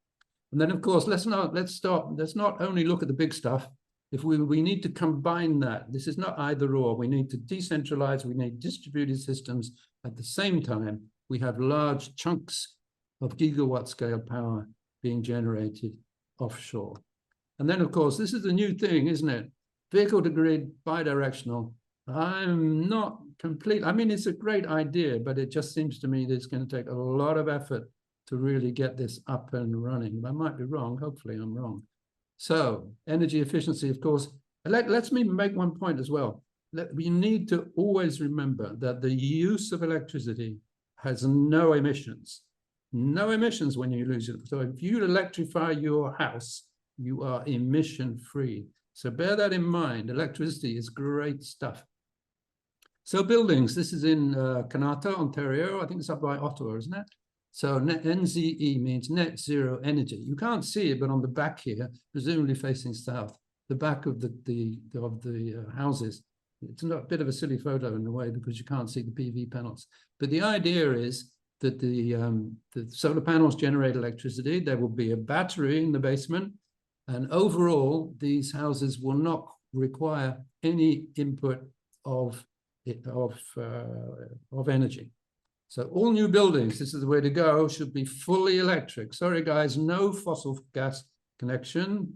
And then, of course, let's not only look at the big stuff. If we need to combine that, this is not either or. We need to decentralize. We need distributed systems. At the same time, we have large chunks of gigawatt scale power being generated offshore. And then, of course, this is a new thing, isn't it? Vehicle to grid, bidirectional. I'm not complete. I mean, it's a great idea, but it just seems to me that it's going to take a lot of effort to really get this up and running. I might be wrong. Hopefully I'm wrong. So energy efficiency, of course. Let me make one point as well. We need to always remember that the use of electricity has no emissions. No emissions when you use it. So if you electrify your house, you are emission-free. So bear that in mind. Electricity is great stuff. So buildings, this is in Kanata, Ontario. I think it's up by Ottawa, isn't it? So NZE means net zero energy. You can't see it, but on the back here, presumably facing south, the back of the houses. It's a bit of a silly photo in a way because you can't see the PV panels. But the idea is that the solar panels generate electricity. There will be a battery in the basement. And overall, these houses will not require any input of energy. So all new buildings, this is the way to go, should be fully electric. Sorry, guys, no fossil gas connection.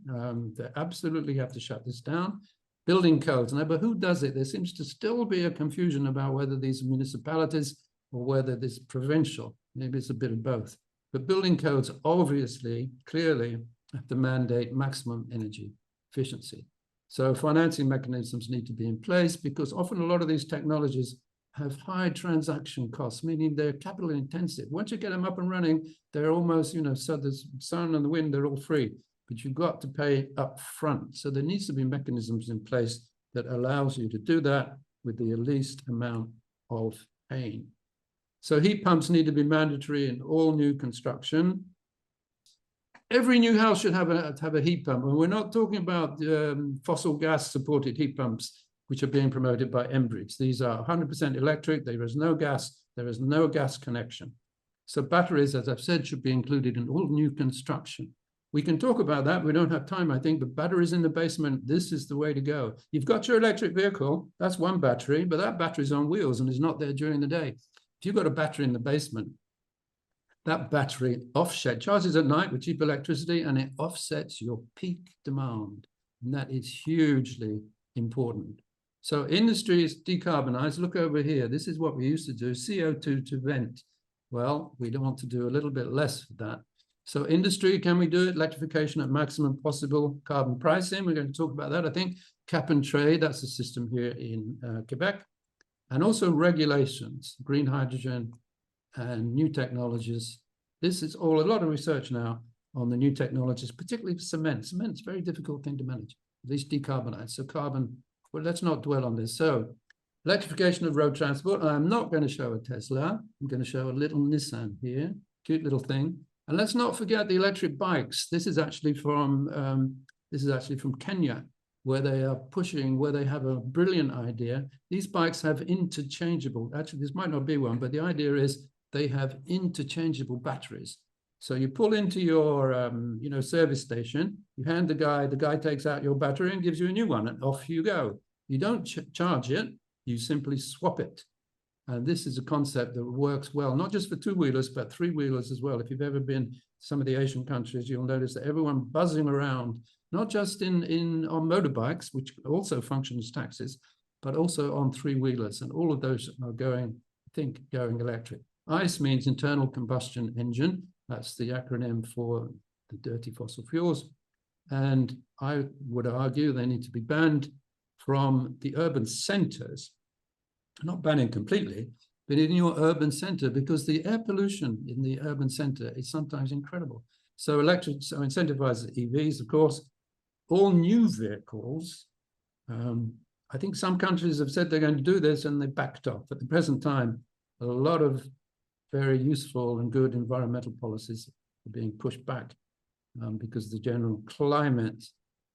They absolutely have to shut this down. Building codes. Now, but who does it? There seems to still be a confusion about whether these are municipalities or whether this is provincial. Maybe it's a bit of both. But building codes obviously, clearly, have to mandate maximum energy efficiency. So financing mechanisms need to be in place because often a lot of these technologies have high transaction costs, meaning they're capital intensive. Once you get them up and running, they're almost, you know, so the sun and the wind, they're all free, but you've got to pay up front. So there needs to be mechanisms in place that allows you to do that with the least amount of pain. So heat pumps need to be mandatory in all new construction. Every new house should have a heat pump. And we're not talking about fossil gas supported heat pumps, which are being promoted by Enbridge. These are 100% electric. There is no gas. There is no gas connection. So batteries, as I've said, should be included in all new construction. We can talk about that. We don't have time, I think, but batteries in the basement, this is the way to go. You've got your electric vehicle. That's one battery, but that battery's on wheels and is not there during the day. If you've got a battery in the basement, that battery charges at night with cheap electricity, and it offsets your peak demand. And that is hugely important. So industry is decarbonized. Look over here. This is what we used to do, CO2 to vent. Well, we don't want to do a little bit less of that. So industry, can we do it? Electrification at maximum possible carbon pricing. We're going to talk about that, I think. Cap and trade, that's the system here in Quebec. And also regulations, green hydrogen, and new technologies. This is all a lot of research now. on the new technologies, particularly for cement. Cement's a very difficult thing to manage, at least decarbonize. So carbon, well, let's not dwell on this. So electrification of road transport. I'm not going to show a Tesla. I'm going to show a little Nissan here, cute little thing. And let's not forget the electric bikes. This is actually from Kenya, where they are pushing, where they have a brilliant idea. These bikes have interchangeable, actually this might not be one, but the idea is they have interchangeable batteries. So you pull into your service station, you hand the guy takes out your battery and gives you a new one, and off you go. You don't charge it, you simply swap it. And this is a concept that works well, not just for two-wheelers, but three-wheelers as well. If you've ever been to some of the Asian countries, you'll notice that everyone buzzing around, not just on motorbikes, which also function as taxis, but also on three-wheelers. And all of those are going electric. ICE means internal combustion engine. That's the acronym for the dirty fossil fuels. And I would argue they need to be banned from the urban centers. Not banning completely, but in your urban center, because the air pollution in the urban center is sometimes incredible. So incentivize EVs, of course, all new vehicles. I think some countries have said they're going to do this and they backed off. At the present time, a lot of very useful and good environmental policies are being pushed back because the general climate,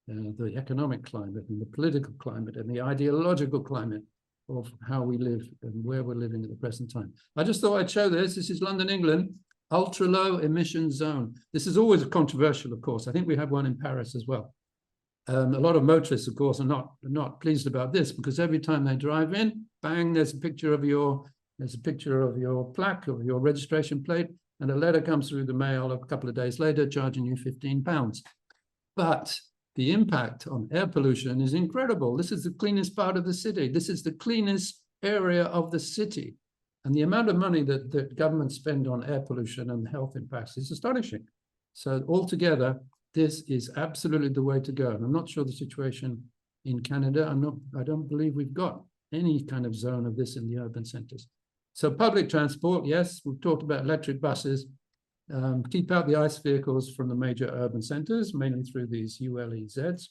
the economic climate and the political climate and the ideological climate of how we live and where we're living at the present time. I just thought I'd show this. This is London, England, ultra low emission zone. This is always controversial, of course. I think we have one in Paris as well. A lot of motorists, of course, are not pleased about this because every time they drive in, bang, there's a picture of your plaque or your registration plate, and a letter comes through the mail a couple of days later charging you £15. But the impact on air pollution is incredible. This is the cleanest part of the city. This is the cleanest area of the city. And the amount of money that governments spend on air pollution and health impacts is astonishing. So altogether, this is absolutely the way to go. And I'm not sure the situation in Canada. I don't believe we've got any kind of zone of this in the urban centers. So public transport, yes, we've talked about electric buses. Keep out the ICE vehicles from the major urban centers, mainly through these ULEZs.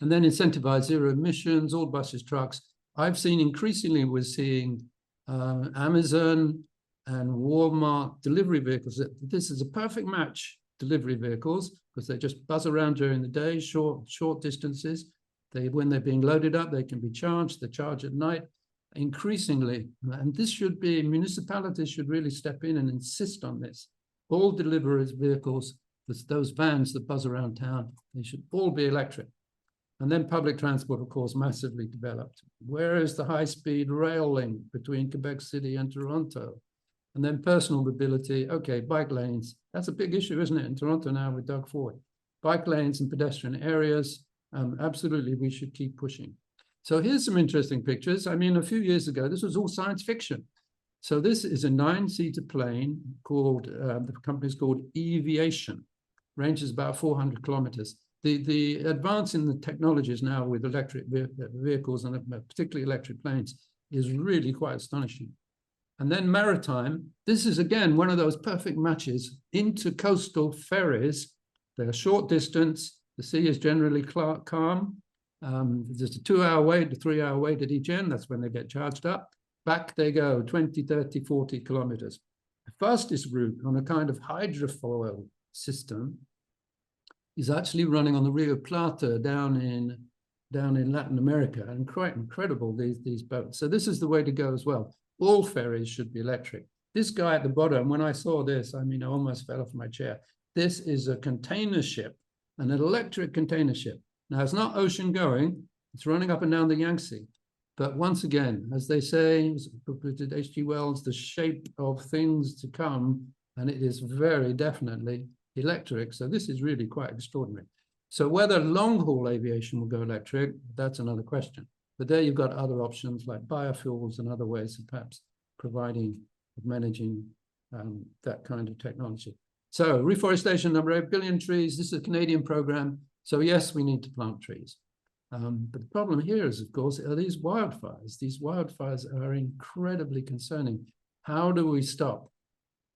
And then incentivize zero emissions, all buses, trucks. I've seen increasingly, we're seeing Amazon and Walmart delivery vehicles. This is a perfect match, delivery vehicles, because they just buzz around during the day, short distances. When they're being loaded up, they can be charged. They charge at night. Increasingly, and this should be, municipalities should really step in and insist on this. All delivery vehicles, those vans that buzz around town, they should all be electric. And then public transport, of course, massively developed. Where is the high-speed rail link between Quebec City and Toronto? And then personal mobility, okay, bike lanes. That's a big issue, isn't it, in Toronto now with Doug Ford. Bike lanes and pedestrian areas, absolutely, we should keep pushing. So here's some interesting pictures. I mean, a few years ago, this was all science fiction. So this is a 9-seater plane called, the company's called Eviation, ranges about 400 kilometers. The advance in the technologies now with electric vehicles and particularly electric planes is really quite astonishing. And then maritime, this is again, one of those perfect matches. Intercoastal ferries, they're short distance, the sea is generally calm. There's a 2-hour wait, a 3-hour wait at each end. That's when they get charged up. Back they go, 20, 30, 40 kilometers. The fastest route on a kind of hydrofoil system is actually running on the Rio Plata down in Latin America. And quite incredible, these boats. So this is the way to go as well. All ferries should be electric. This guy at the bottom, when I saw this, I mean, I almost fell off my chair. This is a container ship, an electric container ship. Now, it's not ocean going, it's running up and down the Yangtze. But once again, as they say, H.G. Wells, the shape of things to come, and it is very definitely electric. So this is really quite extraordinary. So whether long-haul aviation will go electric, that's another question. But there you've got other options like biofuels and other ways of perhaps managing that kind of technology. So reforestation, number 8 billion trees. This is a Canadian program. So yes, we need to plant trees. But the problem here is, of course, are these wildfires. These wildfires are incredibly concerning. How do we stop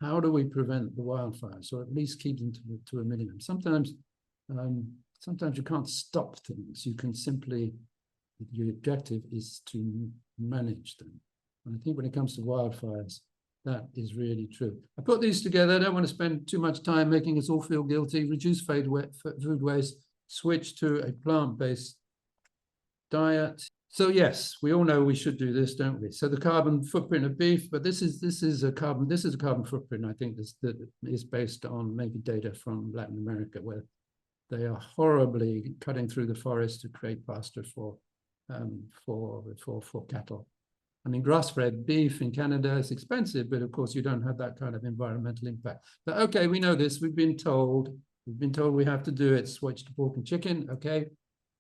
how do we prevent the wildfires, or at least keep them to a minimum? Sometimes you can't stop things. You can simply, your objective is to manage them. And I think when it comes to wildfires, that is really true. I put these together. I don't want to spend too much time making us all feel guilty. Reduce food waste, switch to a plant-based diet. So yes, we all know we should do this, don't we? So the carbon footprint of beef, but this is a carbon footprint, I think, that is based on maybe data from Latin America, where they are horribly cutting through the forest to create pasture for cattle. I mean, grass-fed beef in Canada is expensive, but of course you don't have that kind of environmental impact. But okay, we know this. We've been told we have to do it. Switch to pork and chicken. Okay,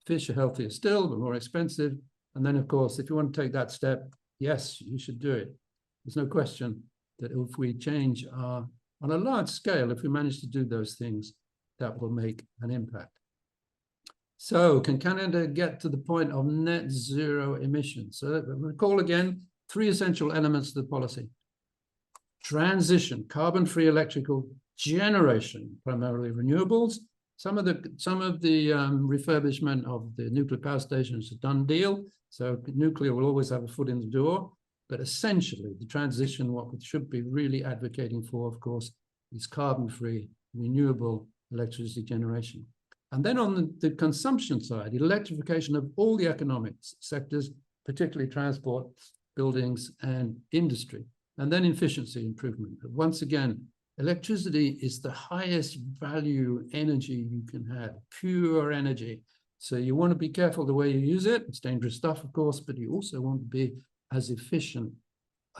fish are healthier still, but more expensive. And then, of course, if you want to take that step, yes, you should do it. There's no question that if we change on a large scale, if we manage to do those things, that will make an impact. So can Canada get to the point of net zero emissions? So recall again, 3 essential elements of the policy. Transition, carbon-free electrical generation, primarily renewables. Some of the refurbishment of the nuclear power stations is a done deal. So nuclear will always have a foot in the door. But essentially, the transition, what we should be really advocating for, of course, is carbon-free, renewable electricity generation. And then on the consumption side, electrification of all the economic sectors, particularly transport, buildings, and industry. And then efficiency improvement. But once again, electricity is the highest value energy you can have, pure energy. So you want to be careful the way you use it. It's dangerous stuff, of course, but you also want to be as efficient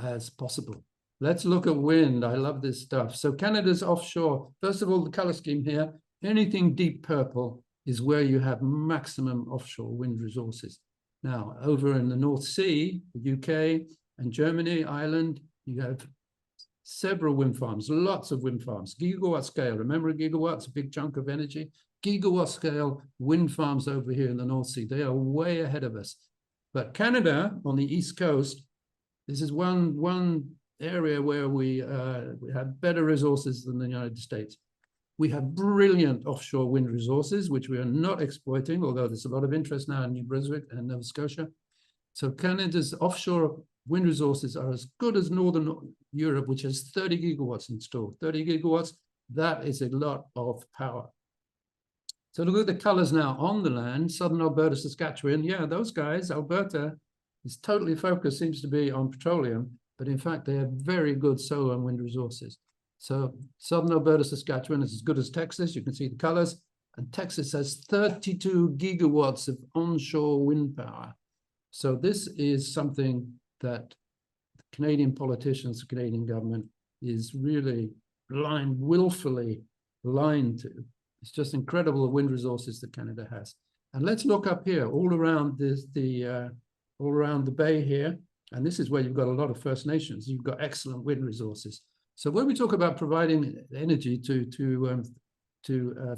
as possible. Let's look at wind. I love this stuff. So Canada's offshore, first of all, the color scheme here, anything deep purple is where you have maximum offshore wind resources. Now, over in the North Sea, the UK and Germany, Ireland, you have several wind farms, lots of wind farms, gigawatt scale. Remember, a gigawatt's a big chunk of energy. Gigawatt scale wind farms over here in the North Sea. They are way ahead of us. But Canada, on the East Coast, this is one area where we have better resources than the United States. We have brilliant offshore wind resources, which we are not exploiting, although there's a lot of interest now in New Brunswick and Nova Scotia. So Canada's offshore wind resources are as good as Northern Europe, which has 30 gigawatts installed. 30 gigawatts, that is a lot of power. So look at the colors now on the land, Southern Alberta, Saskatchewan. Yeah, those guys, Alberta is totally focused, seems to be on petroleum, but in fact, they have very good solar and wind resources. So Southern Alberta, Saskatchewan is as good as Texas. You can see the colors. And Texas has 32 gigawatts of onshore wind power. So this is something that Canadian politicians, the Canadian government is really willfully blind to. It's just incredible the wind resources that Canada has. And let's look up here, all around all around the bay here. And this is where you've got a lot of First Nations. You've got excellent wind resources. So when we talk about providing energy to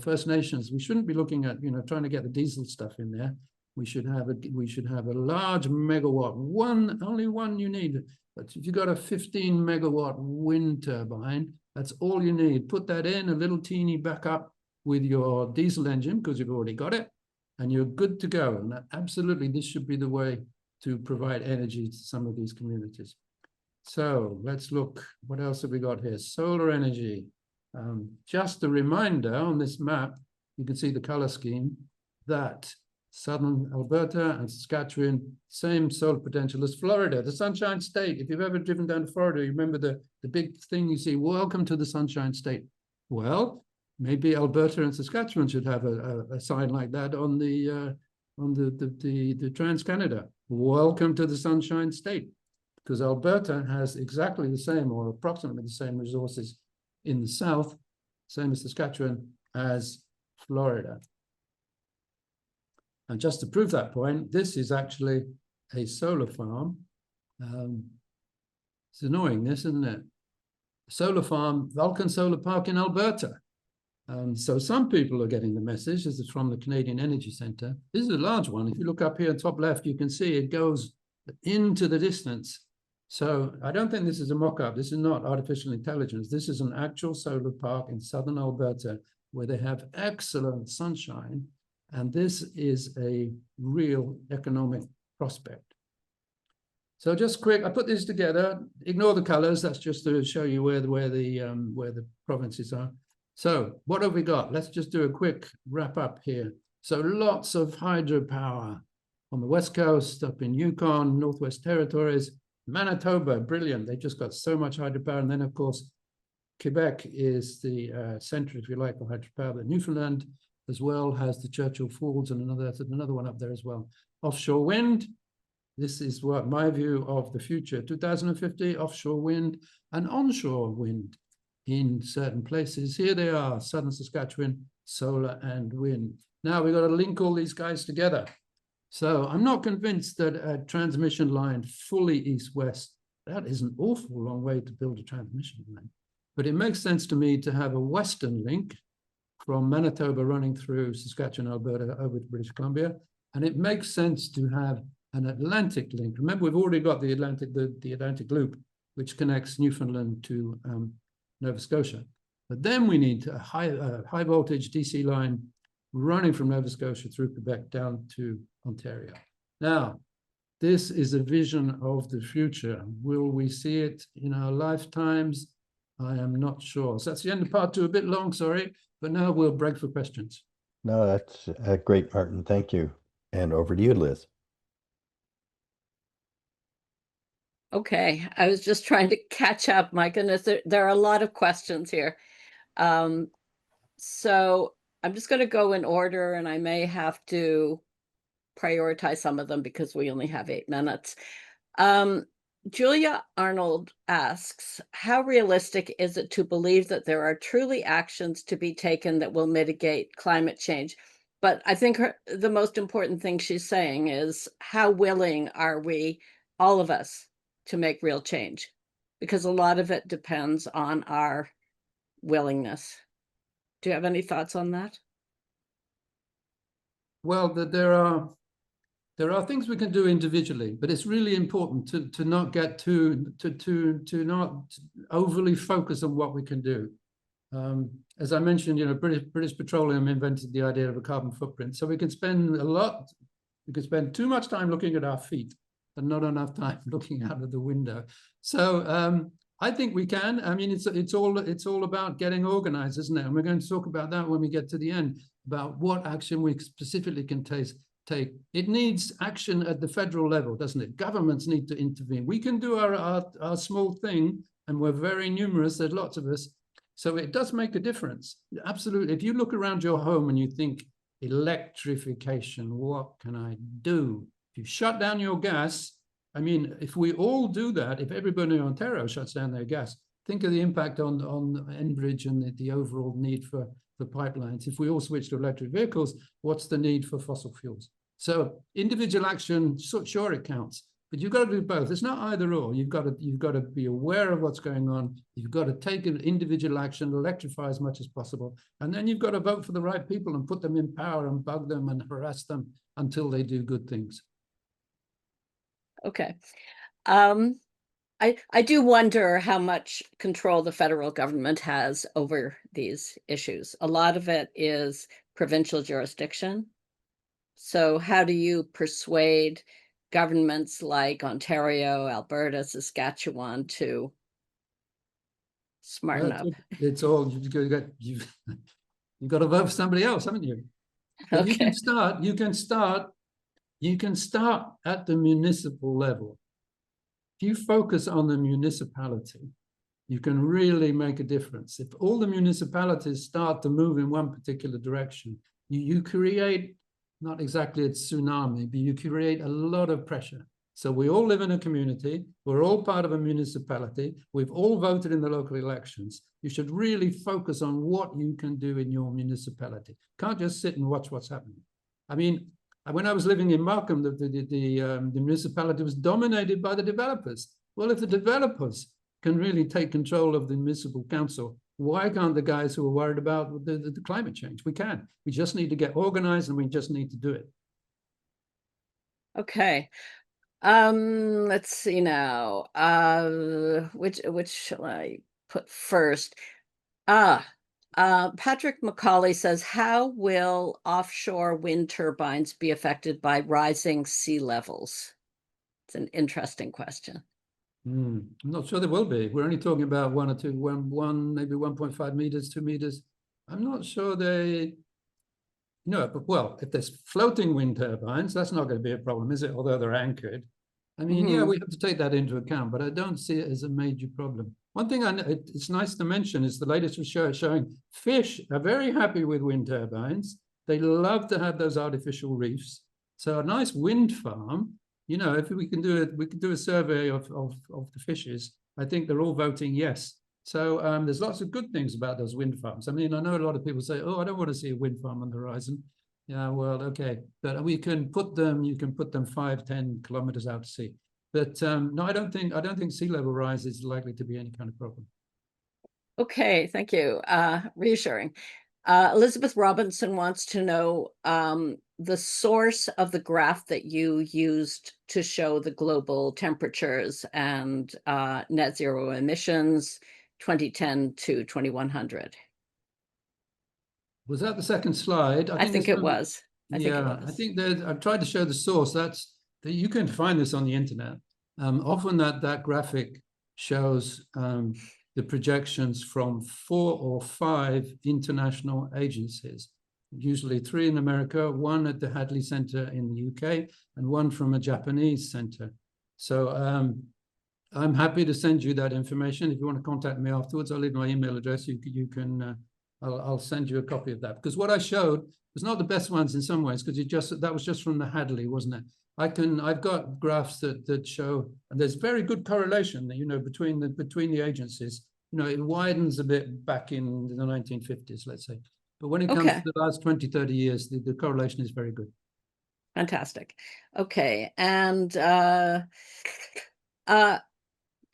First Nations, we shouldn't be looking at trying to get the diesel stuff in there. We should have a large megawatt, only one you need. But if you've got a 15 megawatt wind turbine, that's all you need. Put that in, a little teeny backup with your diesel engine, because you've already got it, and you're good to go. And absolutely, this should be the way to provide energy to some of these communities. So let's look, what else have we got here? Solar energy. Just a reminder on this map, you can see the color scheme, that Southern Alberta and Saskatchewan, same solar potential as Florida, the Sunshine State. If you've ever driven down to Florida, you remember the big thing you see, welcome to the Sunshine State. Well, maybe Alberta and Saskatchewan should have a sign like that on the Trans-Canada. Welcome to the Sunshine State. Because Alberta has exactly the same or approximately the same resources in the south, same as Saskatchewan, as Florida. And just to prove that point, this is actually a solar farm. It's annoying, this, isn't it? Solar farm, Vulcan Solar Park in Alberta. So some people are getting the message. This is from the Canadian Energy Centre. This is a large one. If you look up here top left, you can see it goes into the distance. So I don't think this is a mock-up. This is not artificial intelligence. This is an actual solar park in southern Alberta where they have excellent sunshine. And this is a real economic prospect. So just quick, I put this together. Ignore the colors. That's just to show you where the provinces are. So what have we got? Let's just do a quick wrap up here. So lots of hydropower on the West Coast, up in Yukon, Northwest Territories, Manitoba, brilliant. They just got so much hydropower. And then, of course, Quebec is the center, if you like, for hydropower. But Newfoundland as well has the Churchill Falls and another one up there as well. Offshore wind. This is what my view of the future. 2050, offshore wind and onshore wind in certain places. Here they are, southern Saskatchewan, solar and wind. Now we've got to link all these guys together. So I'm not convinced that a transmission line fully east-west, that is an awful long way to build a transmission line. But it makes sense to me to have a western link from Manitoba running through Saskatchewan, Alberta, over to British Columbia. And it makes sense to have an Atlantic link. Remember, we've already got the Atlantic loop, which connects Newfoundland to Nova Scotia. But then we need a high voltage DC line running from Nova Scotia through Quebec down to Ontario. Now, this is a vision of the future. Will we see it in our lifetimes? I am not sure. So that's the end of part 2, a bit long, sorry, but now we'll break for questions. No, that's great, Martin. Thank you. And over to you, Liz. Okay, I was just trying to catch up. My goodness, there are a lot of questions here. So I'm just going to go in order, and I may have to prioritize some of them because we only have 8 minutes. Julia Arnold asks, how realistic is it to believe that there are truly actions to be taken that will mitigate climate change? But I think the most important thing she's saying is, how willing are we, all of us, to make real change? Because a lot of it depends on our willingness. Do you have any thoughts on that? Well, there are things we can do individually, but it's really important to not get to not overly focus on what we can do. As I mentioned, you know, British Petroleum invented the idea of a carbon footprint. So we can spend too much time looking at our feet and not enough time looking out of the window. So I think we can. I mean, it's all about getting organized, isn't it? And we're going to talk about that when we get to the end, about what action we specifically can take. It needs action at the federal level, doesn't it? Governments need to intervene. We can do our small thing, and we're very numerous. There's lots of us. So it does make a difference. Absolutely. If you look around your home and you think, electrification, what can I do? If you shut down your gas, I mean, if we all do that, if everybody in Ontario shuts down their gas, think of the impact on Enbridge and the overall need for pipelines. If we all switch to electric vehicles, what's the need for fossil fuels? So individual action, sure it counts, but you've got to do both. It's not either or. You've got to be aware of what's going on. You've got to take an individual action, electrify as much as possible, and then you've got to vote for the right people and put them in power and bug them and harass them until they do good things. Okay. I do wonder how much control the federal government has over these issues. A lot of it is provincial jurisdiction. So how do you persuade governments like Ontario, Alberta, Saskatchewan to smarten up? It's all you've got to vote for somebody else, haven't you? But Okay. you can start at the municipal level. If you focus on the municipality, you can really make a difference. If all the municipalities start to move in one particular direction, you create, not exactly a tsunami, but you create a lot of pressure. So we all live in a community. We're all part of a municipality. We've all voted in the local elections. You should really focus on what you can do in your municipality. Can't just sit and watch what's happening. I mean, when I was living in Markham, the municipality was dominated by the developers. Well, if the developers can really take control of the municipal council, why can't the guys who are worried about the climate change? We can. We just need to get organized, and we just need to do it. Okay. Let's see now. Which shall I put first? Patrick Macaulay says, how will offshore wind turbines be affected by rising sea levels? It's an interesting question. I'm not sure there will be. We're only talking about maybe 1.5 meters, 2 meters. I'm not sure but well, if there's floating wind turbines, that's not going to be a problem, is it? Although they're anchored. I mean, yeah, we have to take that into account, but I don't see it as a major problem. One thing it's nice to mention is the latest research showing fish are very happy with wind turbines. They love to have those artificial reefs. So a nice wind farm, if we can do a survey of the fishes. I think they're all voting yes. So there's lots of good things about those wind farms. I mean, I know a lot of people say, oh, I don't want to see a wind farm on the horizon. Yeah, well, okay. But you can put them 5, 10 kilometers out to sea. But no, I don't think sea level rise is likely to be any kind of problem. Okay, thank you. Reassuring. Elizabeth Robinson wants to know the source of the graph that you used to show the global temperatures and net zero emissions 2010 to 2100. Was that the second slide? I think it was. I think that I've tried to show the source. You can find this on the internet. Often that graphic shows the projections from 4 or 5 international agencies, usually 3 in America, 1 at the Hadley Center in the UK, and 1 from a Japanese center. So I'm happy to send you that information. If you want to contact me afterwards, I'll leave my email address. You can. I'll send you a copy of that, because what I showed was not the best ones in some ways, because that was just from the Hadley, wasn't it? I've got graphs that show, and there's very good correlation, between the agencies. It widens a bit back in the 1950s, let's say. But when it comes to the last 20, 30 years, the correlation is very good. Fantastic. Okay. And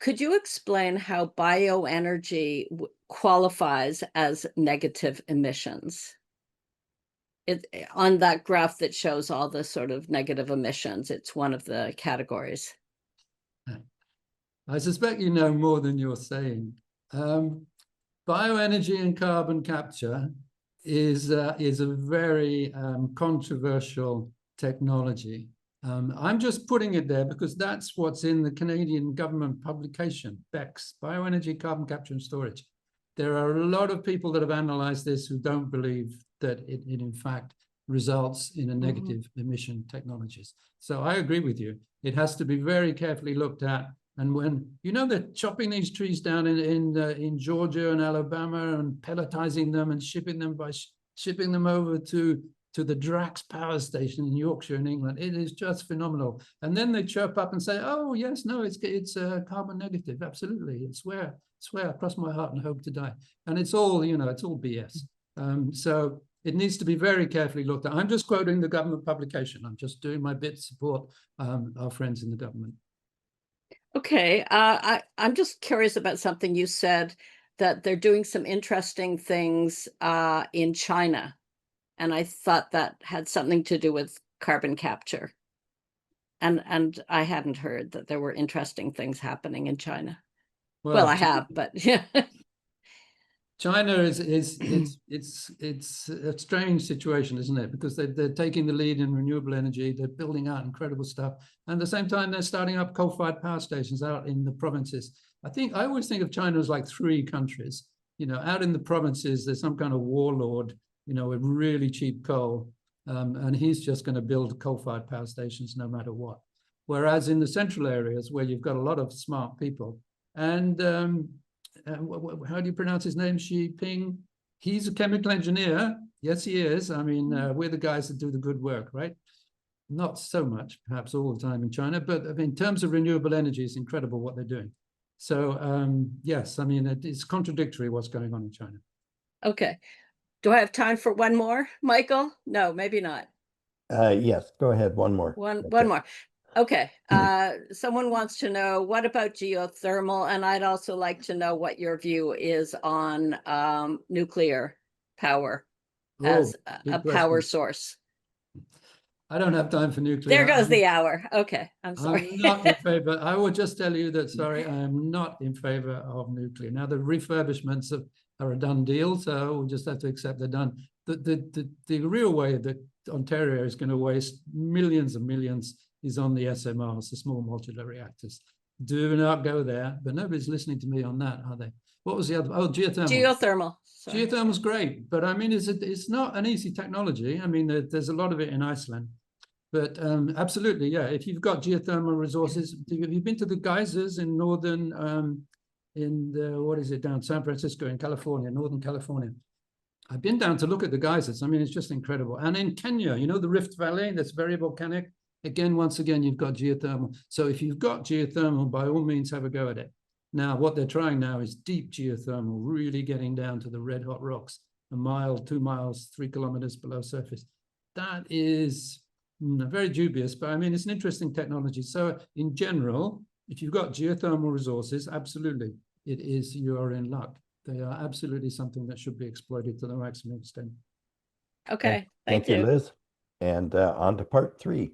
could you explain how bioenergy qualifies as negative emissions? On that graph that shows all the sort of negative emissions, it's one of the categories. I suspect you know more than you're saying. Bioenergy and carbon capture is a very controversial technology. I'm just putting it there because that's what's in the Canadian government publication, BECS, Bioenergy, Carbon Capture and Storage. There are a lot of people that have analyzed this who don't believe that it in fact results in a negative emission technologies. So I agree with you. It has to be very carefully looked at. And when, they're chopping these trees down in Georgia and Alabama and pelletizing them and shipping them over to the Drax power station in Yorkshire in England. It is just phenomenal. And then they chirp up and say, oh, yes, no, it's carbon negative. Absolutely. I swear, I cross my heart and hope to die. And it's all, it's all BS. So it needs to be very carefully looked at. I'm just quoting the government publication. I'm just doing my bit to support our friends in the government. Okay. I'm just curious about something you said, that they're doing some interesting things in China. And I thought that had something to do with carbon capture. And I hadn't heard that there were interesting things happening in China. Well, I have, but yeah. China is a strange situation, isn't it? Because they're taking the lead in renewable energy. They're building out incredible stuff. And at the same time, they're starting up coal-fired power stations out in the provinces. I always think of China as like 3 countries. Out in the provinces, there's some kind of warlord, with really cheap coal. And he's just going to build coal-fired power stations no matter what. Whereas in the central areas where you've got a lot of smart people, and how do you pronounce his name? Xi Ping. He's a chemical engineer. Yes, he is. I mean, we're the guys that do the good work, right? Not so much, perhaps all the time in China, but in terms of renewable energy, it's incredible what they're doing. So yes, I mean, it's contradictory what's going on in China. Okay. Do I have time for one more, Michael? No, maybe not. Yes, go ahead. One more. One more. Okay. Someone wants to know, what about geothermal? And I'd also like to know what your view is on nuclear power as a power source. I don't have time for nuclear. There goes the hour. Okay, I'm sorry. I'm not in favor. I will just tell you that, sorry, I am not in favor of nuclear. Now, the refurbishments are a done deal, so we'll just have to accept they're done. The real way that Ontario is going to waste millions and millions is on the SMRs, the small modular reactors. Do not go there, but nobody's listening to me on that, are they? What was the other? Oh, geothermal. Geothermal. Sorry. Geothermal's great, but I mean, it's not an easy technology. I mean, there's a lot of it in Iceland. But absolutely, yeah. If you've got geothermal resources, have you been to the geysers in northern, what is it, down San Francisco in California, Northern California? I've been down to look at the geysers. I mean, it's just incredible. And in Kenya, you know, the Rift Valley, that's very volcanic. Again, once again, you've got geothermal. So if you've got geothermal, by all means, have a go at it. Now, what they're trying now is deep geothermal, really getting down to the red hot rocks, a mile, 2 miles, 3 kilometers below surface. That is very dubious, but I mean, it's an interesting technology. So in general, if you've got geothermal resources, absolutely, you are in luck. They are absolutely something that should be exploited to the maximum extent. Okay, Thank you, Liz. And on to part 3.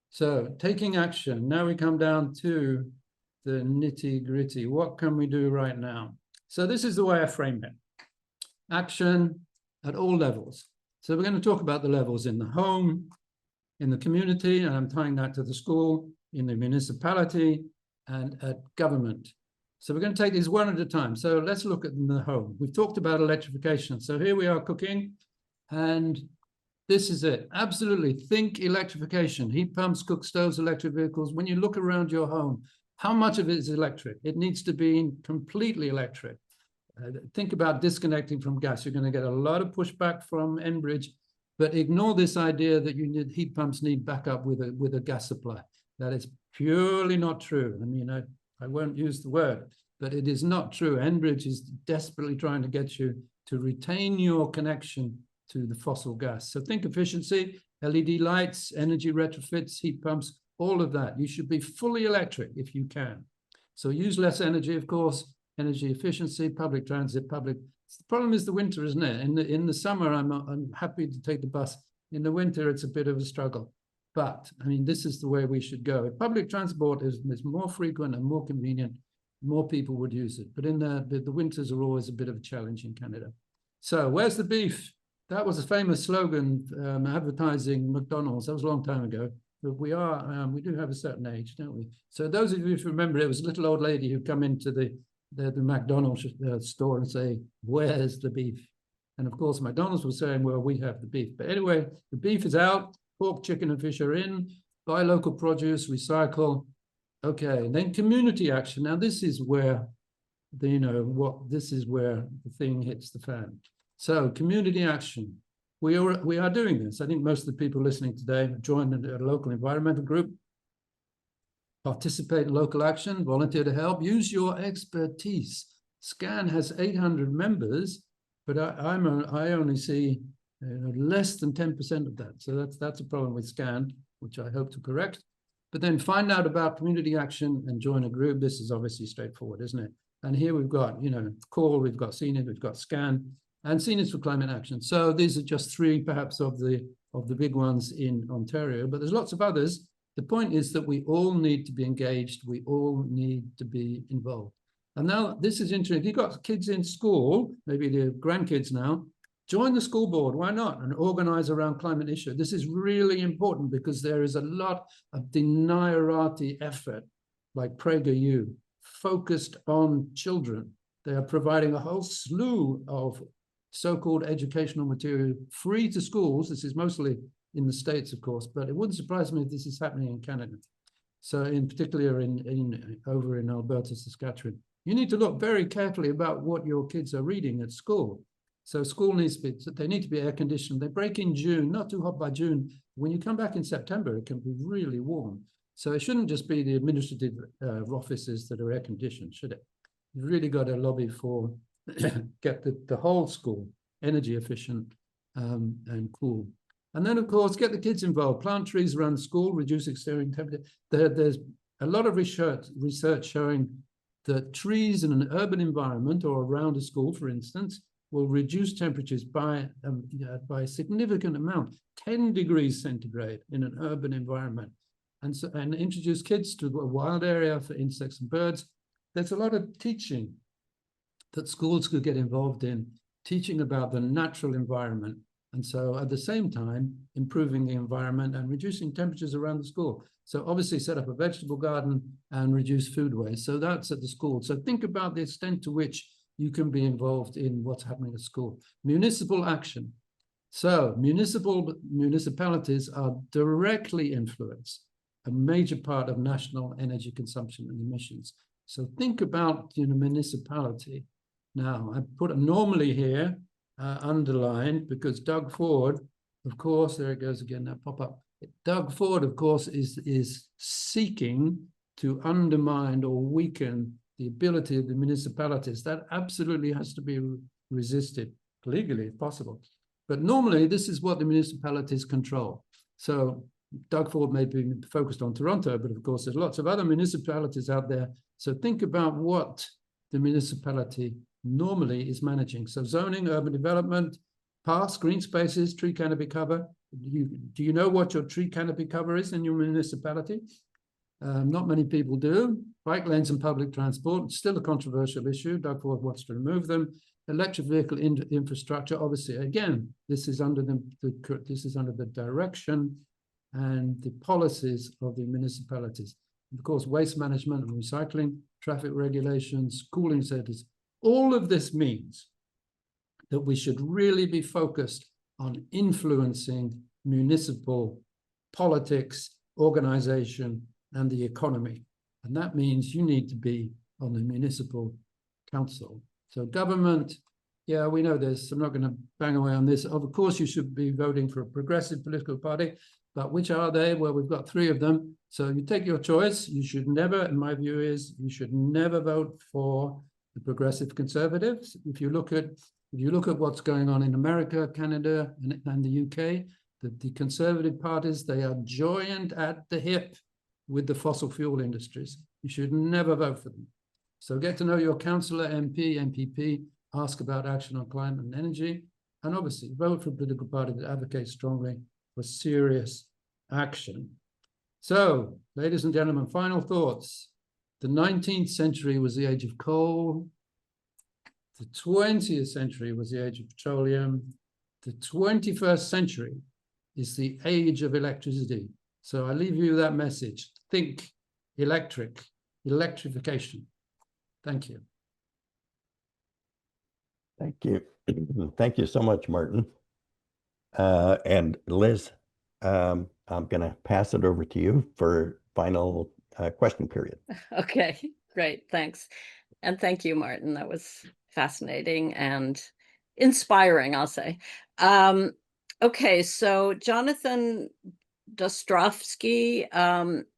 So taking action. Now we come down to the nitty gritty. What can we do right now? So this is the way I frame it. Action at all levels. So we're going to talk about the levels in the home, in the community, and I'm tying that to the school, in the municipality, and at government. So we're going to take these one at a time. So let's look at the home. We've talked about electrification. So here we are cooking, and this is it. Absolutely. Think electrification. Heat pumps, cook stoves, electric vehicles. When you look around your home, how much of it is electric? It needs to be completely electric. Think about disconnecting from gas. You're going to get a lot of pushback from Enbridge, but ignore this idea that heat pumps need backup with a gas supply. That is purely not true. I mean, I won't use the word, but it is not true. Enbridge is desperately trying to get you to retain your connection to the fossil gas. So think efficiency, LED lights, energy retrofits, heat pumps, all of that. You should be fully electric if you can. So use less energy, of course, energy efficiency, public transit, the problem is the winter, isn't it? In the summer, I'm happy to take the bus. In the winter, it's a bit of a struggle. But I mean, this is the way we should go. If public transport is more frequent and more convenient, more people would use it. But in the winters are always a bit of a challenge in Canada. So where's the beef? That was a famous slogan advertising McDonald's. That was a long time ago. But we do have a certain age, don't we? So those of you who remember, it was a little old lady who'd come into the McDonald's store and say, where's the beef? And of course, McDonald's was saying, well, we have the beef. But anyway, the beef is out, pork, chicken, and fish are in, buy local produce, recycle. Okay, and then community action. Now, this is where, this is where the thing hits the fan. So community action. We are doing this. I think most of the people listening today have joined a local environmental group. Participate in local action, volunteer to help, use your expertise. SCAN has 800 members, but I only see less than 10% of that. So that's a problem with SCAN, which I hope to correct. But then find out about community action and join a group. This is obviously straightforward, isn't it? And here we've got, CORE, we've got CNIT, we've got SCAN, and CNIT for climate action. So these are just 3, perhaps, of the big ones in Ontario, but there's lots of others. The point is that we all need to be engaged. We all need to be involved. And now this is interesting. If you've got kids in school, maybe the grandkids now, join the school board. Why not? And organize around climate issue. This is really important because there is a lot of deniarati effort, like PragerU, focused on children. They are providing a whole slew of so-called educational material free to schools. This is mostly in the States, of course, but it wouldn't surprise me if this is happening in Canada. So in particular over in Alberta, Saskatchewan. You need to look very carefully about what your kids are reading at school. So school they need to be air conditioned. They break in June, not too hot by June. When you come back in September, it can be really warm. So it shouldn't just be the administrative offices that are air conditioned, should it? You've really got to lobby for get the whole school energy efficient and cool. And then, of course, get the kids involved. Plant trees around the school, reduce exterior temperature. There's a lot of research showing that trees in an urban environment or around a school, for instance, will reduce temperatures by a significant amount, 10 degrees centigrade in an urban environment, and introduce kids to a wild area for insects and birds. There's a lot of teaching that schools could get involved in, teaching about the natural environment. And so at the same time, improving the environment and reducing temperatures around the school. So obviously set up a vegetable garden and reduce food waste. So that's at the school. So think about the extent to which you can be involved in what's happening at school. Municipal action. So municipalities are directly influenced, a major part of national energy consumption and emissions. So think about municipality. Now, I put a normally here, underlined, because Doug Ford, of course, there it goes again, that pop-up. Doug Ford, of course, is seeking to undermine or weaken the ability of the municipalities. That absolutely has to be resisted legally, if possible. But normally, this is what the municipalities control. So Doug Ford may be focused on Toronto, but of course, there's lots of other municipalities out there. So think about what the municipality normally is managing. So zoning, urban development, parks, green spaces, tree canopy cover. Do you know what your tree canopy cover is in your municipality? Not many people do. Bike lanes and public transport, still a controversial issue. Doug Ford wants to remove them. Electric vehicle infrastructure, obviously, again, this is under the direction and the policies of the municipalities. Of course, waste management and recycling, traffic regulations, cooling centers. All of this means that we should really be focused on influencing municipal politics, organization, and the economy. And that means you need to be on the municipal council. So government, yeah, we know this. I'm not going to bang away on this. Of course, you should be voting for a progressive political party, but which are they? Well, we've got 3 of them. So you take your choice. You should never, in my view, you should never vote for the progressive conservatives. If you look at what's going on in America, Canada, and the UK, the conservative parties, they are joined at the hip with the fossil fuel industries. You should never vote for them. So get to know your councillor, MP, MPP, ask about action on climate and energy, and obviously vote for a political party that advocates strongly for serious action. So, ladies and gentlemen, final thoughts. The 19th century was the age of coal. The 20th century was the age of petroleum. The 21st century is the age of electricity. So I leave you that message. Think electrification. Thank you. Thank you. Thank you so much, Martin. And Liz, I'm going to pass it over to you for final question period. Okay, great, thanks. And thank you, Martin. That was fascinating and inspiring, I'll say. Okay, so Jonathan Dostrovsky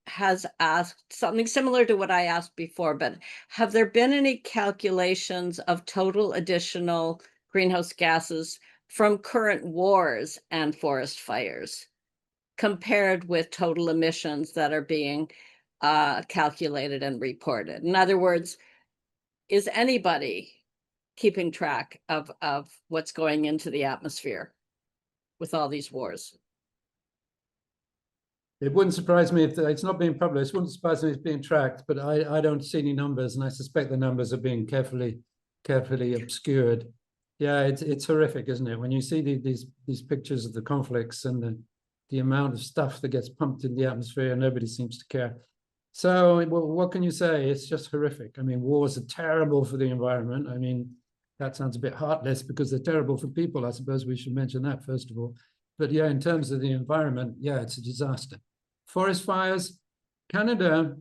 has asked something similar to what I asked before, but have there been any calculations of total additional greenhouse gases from current wars and forest fires compared with total emissions that are being calculated and reported? In other words, is anybody keeping track of what's going into the atmosphere with all these wars? It wouldn't surprise me if it's not being published. It wouldn't surprise me if it's being tracked, but I don't see any numbers, and I suspect the numbers are being carefully obscured. Yeah, it's horrific, isn't it? When you see these pictures of the conflicts and the amount of stuff that gets pumped in the atmosphere, and nobody seems to care. So what can you say? It's just horrific. I mean, wars are terrible for the environment. I mean, that sounds a bit heartless because they're terrible for people. I suppose we should mention that first of all. But yeah, in terms of the environment, yeah, it's a disaster. Forest fires, Canada,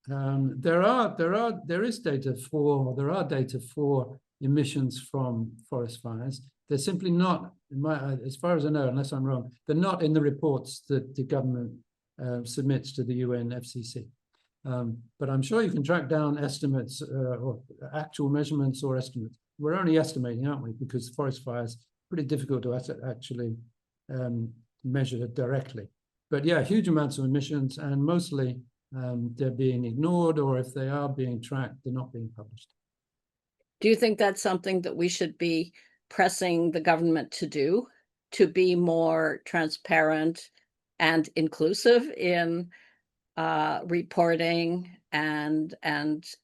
there are data for emissions from forest fires. They're simply not, as far as I know, unless I'm wrong, they're not in the reports that the government submits to the UNFCCC. But I'm sure you can track down estimates or actual measurements or estimates. We're only estimating, aren't we? Because forest fires are pretty difficult to actually measure it directly. But yeah, huge amounts of emissions, and mostly they're being ignored, or if they are being tracked, they're not being published. Do you think that's something that we should be pressing the government to do to be more transparent and inclusive in reporting and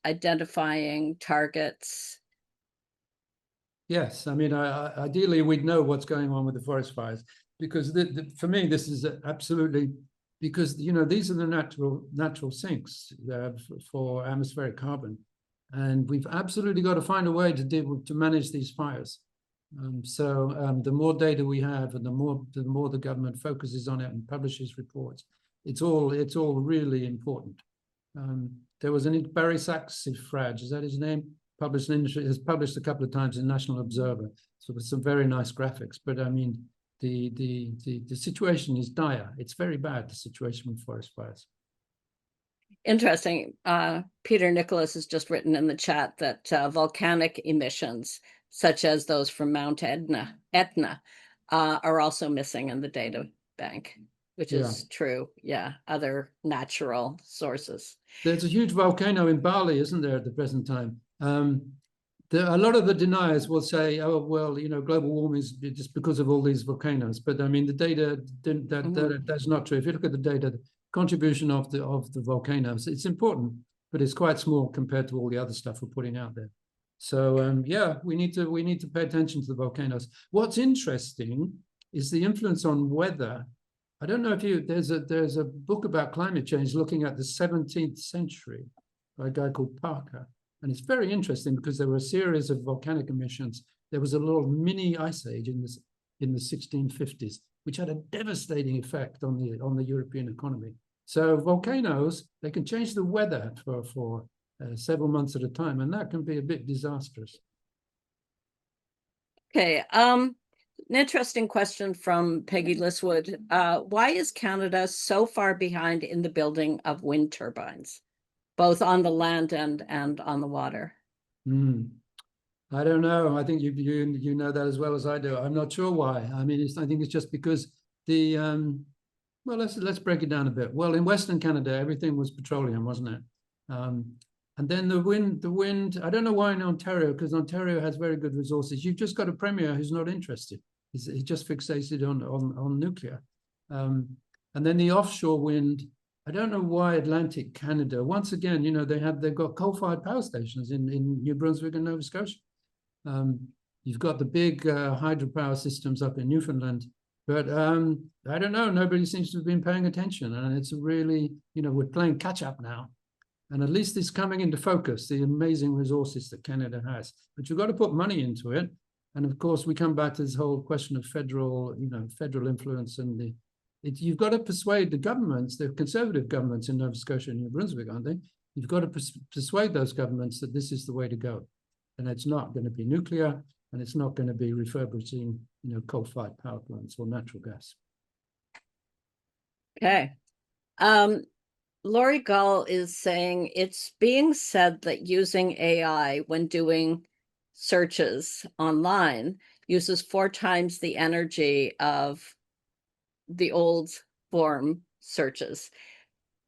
identifying targets? Yes, I mean, ideally we'd know what's going on with the forest fires, because for me this is absolutely, because these are the natural sinks for atmospheric carbon, and we've absolutely got to find a way to manage these fires. The more data we have, and the more the government focuses on it and publishes reports, it's all really important. There was Barry Saxifrage, is that his name? Has published a couple of times in National Observer, so with some very nice graphics. But I mean, the situation is dire. It's very bad, the situation with forest fires. Interesting. Peter Nicholas has just written in the chat that volcanic emissions, such as those from Mount Etna, are also missing in the data bank, which is true. Yeah, other natural sources. There's a huge volcano in Bali, isn't there, at the present time? A lot of the deniers will say, oh, well, global warming is just because of all these volcanoes. But I mean, the data, that's not true. If you look at the data, the contribution of the volcanoes, it's important, but it's quite small compared to all the other stuff we're putting out there. So yeah, we need to pay attention to the volcanoes. What's interesting is the influence on weather. I don't know if there's a book about climate change looking at the 17th century by a guy called Parker. And it's very interesting because there were a series of volcanic emissions. There was a little mini ice age in the 1650s, which had a devastating effect on the European economy. So volcanoes, they can change the weather for several months at a time, and that can be a bit disastrous. Okay, an interesting question from Peggy Liswood. Why is Canada so far behind in the building of wind turbines, both on the land and on the water? I don't know. I think you know that as well as I do. I'm not sure why. I mean, I think it's just because well, let's break it down a bit. Well, in Western Canada, everything was petroleum, wasn't it? And then the wind. I don't know why in Ontario, because Ontario has very good resources. You've just got a premier who's not interested. He's just fixated on nuclear. And then the offshore wind. I don't know why Atlantic Canada. Once again, they've got coal-fired power stations in New Brunswick and Nova Scotia. You've got the big hydropower systems up in Newfoundland, but I don't know. Nobody seems to have been paying attention, and it's really, we're playing catch up now. And at least it's coming into focus, the amazing resources that Canada has. But you've got to put money into it. And of course, we come back to this whole question of federal influence, and you've got to persuade the governments, the conservative governments in Nova Scotia and New Brunswick, aren't they? You've got to persuade those governments that this is the way to go. And it's not going to be nuclear, and it's not going to be refurbishing, coal-fired power plants or natural gas. Okay. Laurie Gull is saying it's being said that using AI when doing searches online uses 4 times the energy of the old form searches.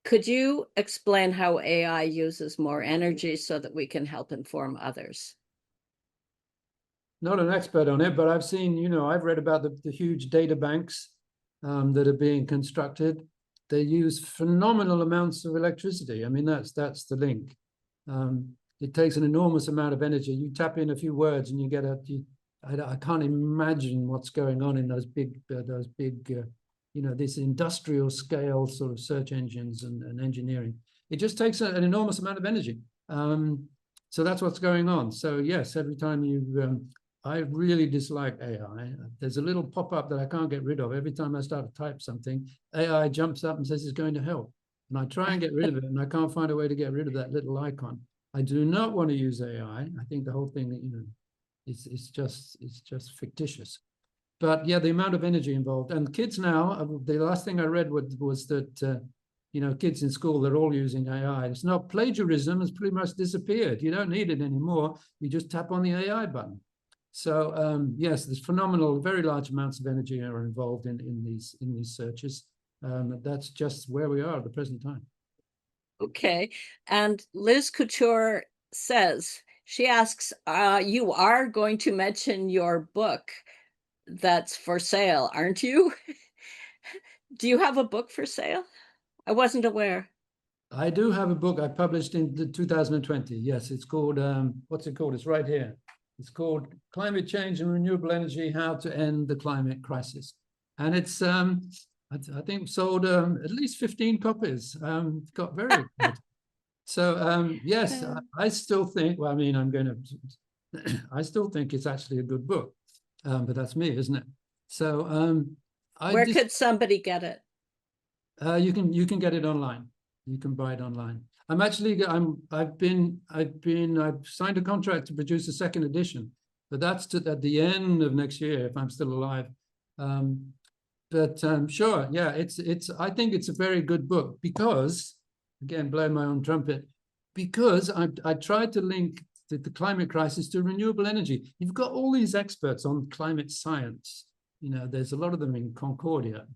Could you explain how AI uses more energy so that we can help inform others? Not an expert on it, but I've seen, I've read about the huge data banks that are being constructed. They use phenomenal amounts of electricity. I mean, that's the link. It takes an enormous amount of energy. You tap in a few words and you get I can't imagine what's going on in those big, this industrial scale sort of search engines and engineering. It just takes an enormous amount of energy. So that's what's going on. So yes, every time I really dislike AI. There's a little pop-up that I can't get rid of. Every time I start to type something, AI jumps up and says it's going to help. And I try and get rid of it, and I can't find a way to get rid of that little icon. I do not want to use AI. I think the whole thing, it's just fictitious. But yeah, the amount of energy involved. And kids now, the last thing I read was that, kids in school, they're all using AI. It's not plagiarism, it's pretty much disappeared. You don't need it anymore. You just tap on the AI button. So yes, there's phenomenal, very large amounts of energy are involved in these searches. That's just where we are at the present time. Okay, and Liz Couture says She asks, you are going to mention your book that's for sale, aren't you? Do you have a book for sale? I wasn't aware. I do have a book I published in 2020. Yes, it's called, what's it called? It's right here. It's called Climate Change and Renewable Energy, How to End the Climate Crisis. And it's, I think, sold at least 15 copies. Got very excited. So, yes, I still think, well, I mean, I still think it's actually a good book, but that's me, isn't it? So, Where could somebody get it? you can get it online. You can buy it online. I've signed a contract to produce a second edition, but that's at the end of next year if I'm still alive. Sure, yeah, I think it's a very good book because, again, blowing my own trumpet, because I tried to link the climate crisis to renewable energy. You've got all these experts on climate science. You know, there's a lot of them in Concordia.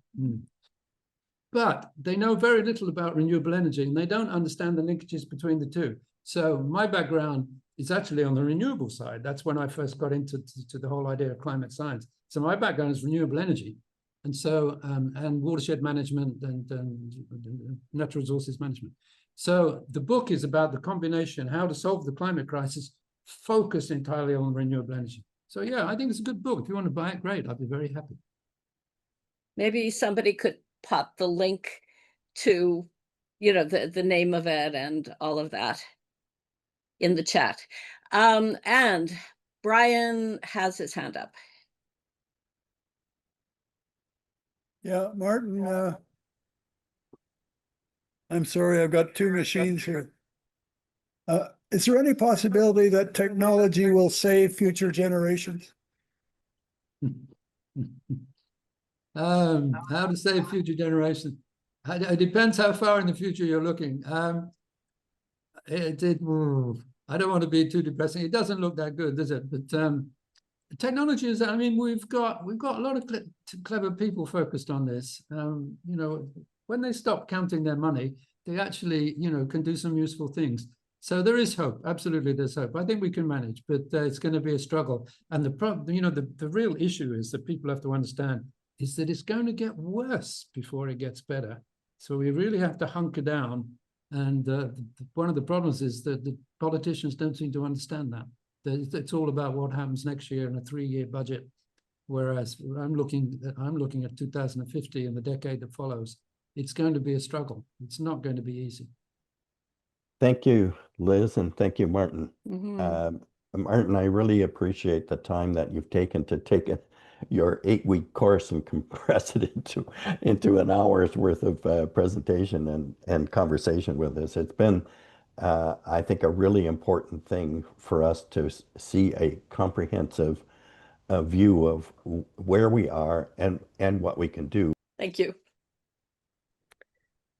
But they know very little about renewable energy and they don't understand the linkages between the two. So my background is actually on the renewable side. That's when I first got into the whole idea of climate science. So my background is renewable energy. And so, and watershed management and natural resources management. So the book is about the combination, how to solve the climate crisis, focused entirely on renewable energy. So yeah, I think it's a good book. If you want to buy it, great. I'll be very happy. Maybe somebody could pop the link to, you know, the name of it and all of that in the chat. And Brian has his hand up. Yeah, Martin, I'm sorry, I've got two machines here. Is there any possibility that technology will save future generations? How to save future generations? It depends how far in the future you're looking. I don't want to be too depressing. It doesn't look that good, does it? But technology is, I mean, we've got a lot of clever people focused on this. You know, when they stop counting their money, they actually, you know, can do some useful things. So there is hope. Absolutely, there's hope. I think we can manage, but it's going to be a struggle. And the problem, you know, the real issue is that people have to understand is that it's going to get worse before it gets better. So we really have to hunker down. And one of the problems is that the politicians don't seem to understand that. It's all about what happens next year in a 3-year budget, whereas I'm looking at 2050 and the decade that follows. It's going to be a struggle. It's not going to be easy. Thank you, Liz, and thank you, Martin. Mm-hmm. Martin, I really appreciate the time that you've taken to take your 8-week course and compress it into an hour's worth of presentation and conversation with us. It's been, I think, a really important thing for us to see a comprehensive view of where we are and what we can do. Thank you.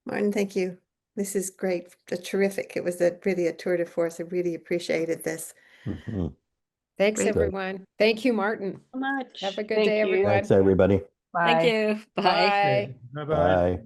Martin, thank you. This is great. Terrific. It was really a tour de force. I really appreciated this. Mm-hmm. Thanks, Great. everyone. Thank you, Martin. So much. Have a good Thank day, you. everyone. Thanks, everybody. Bye. Thank you. Bye. Bye-bye. Bye.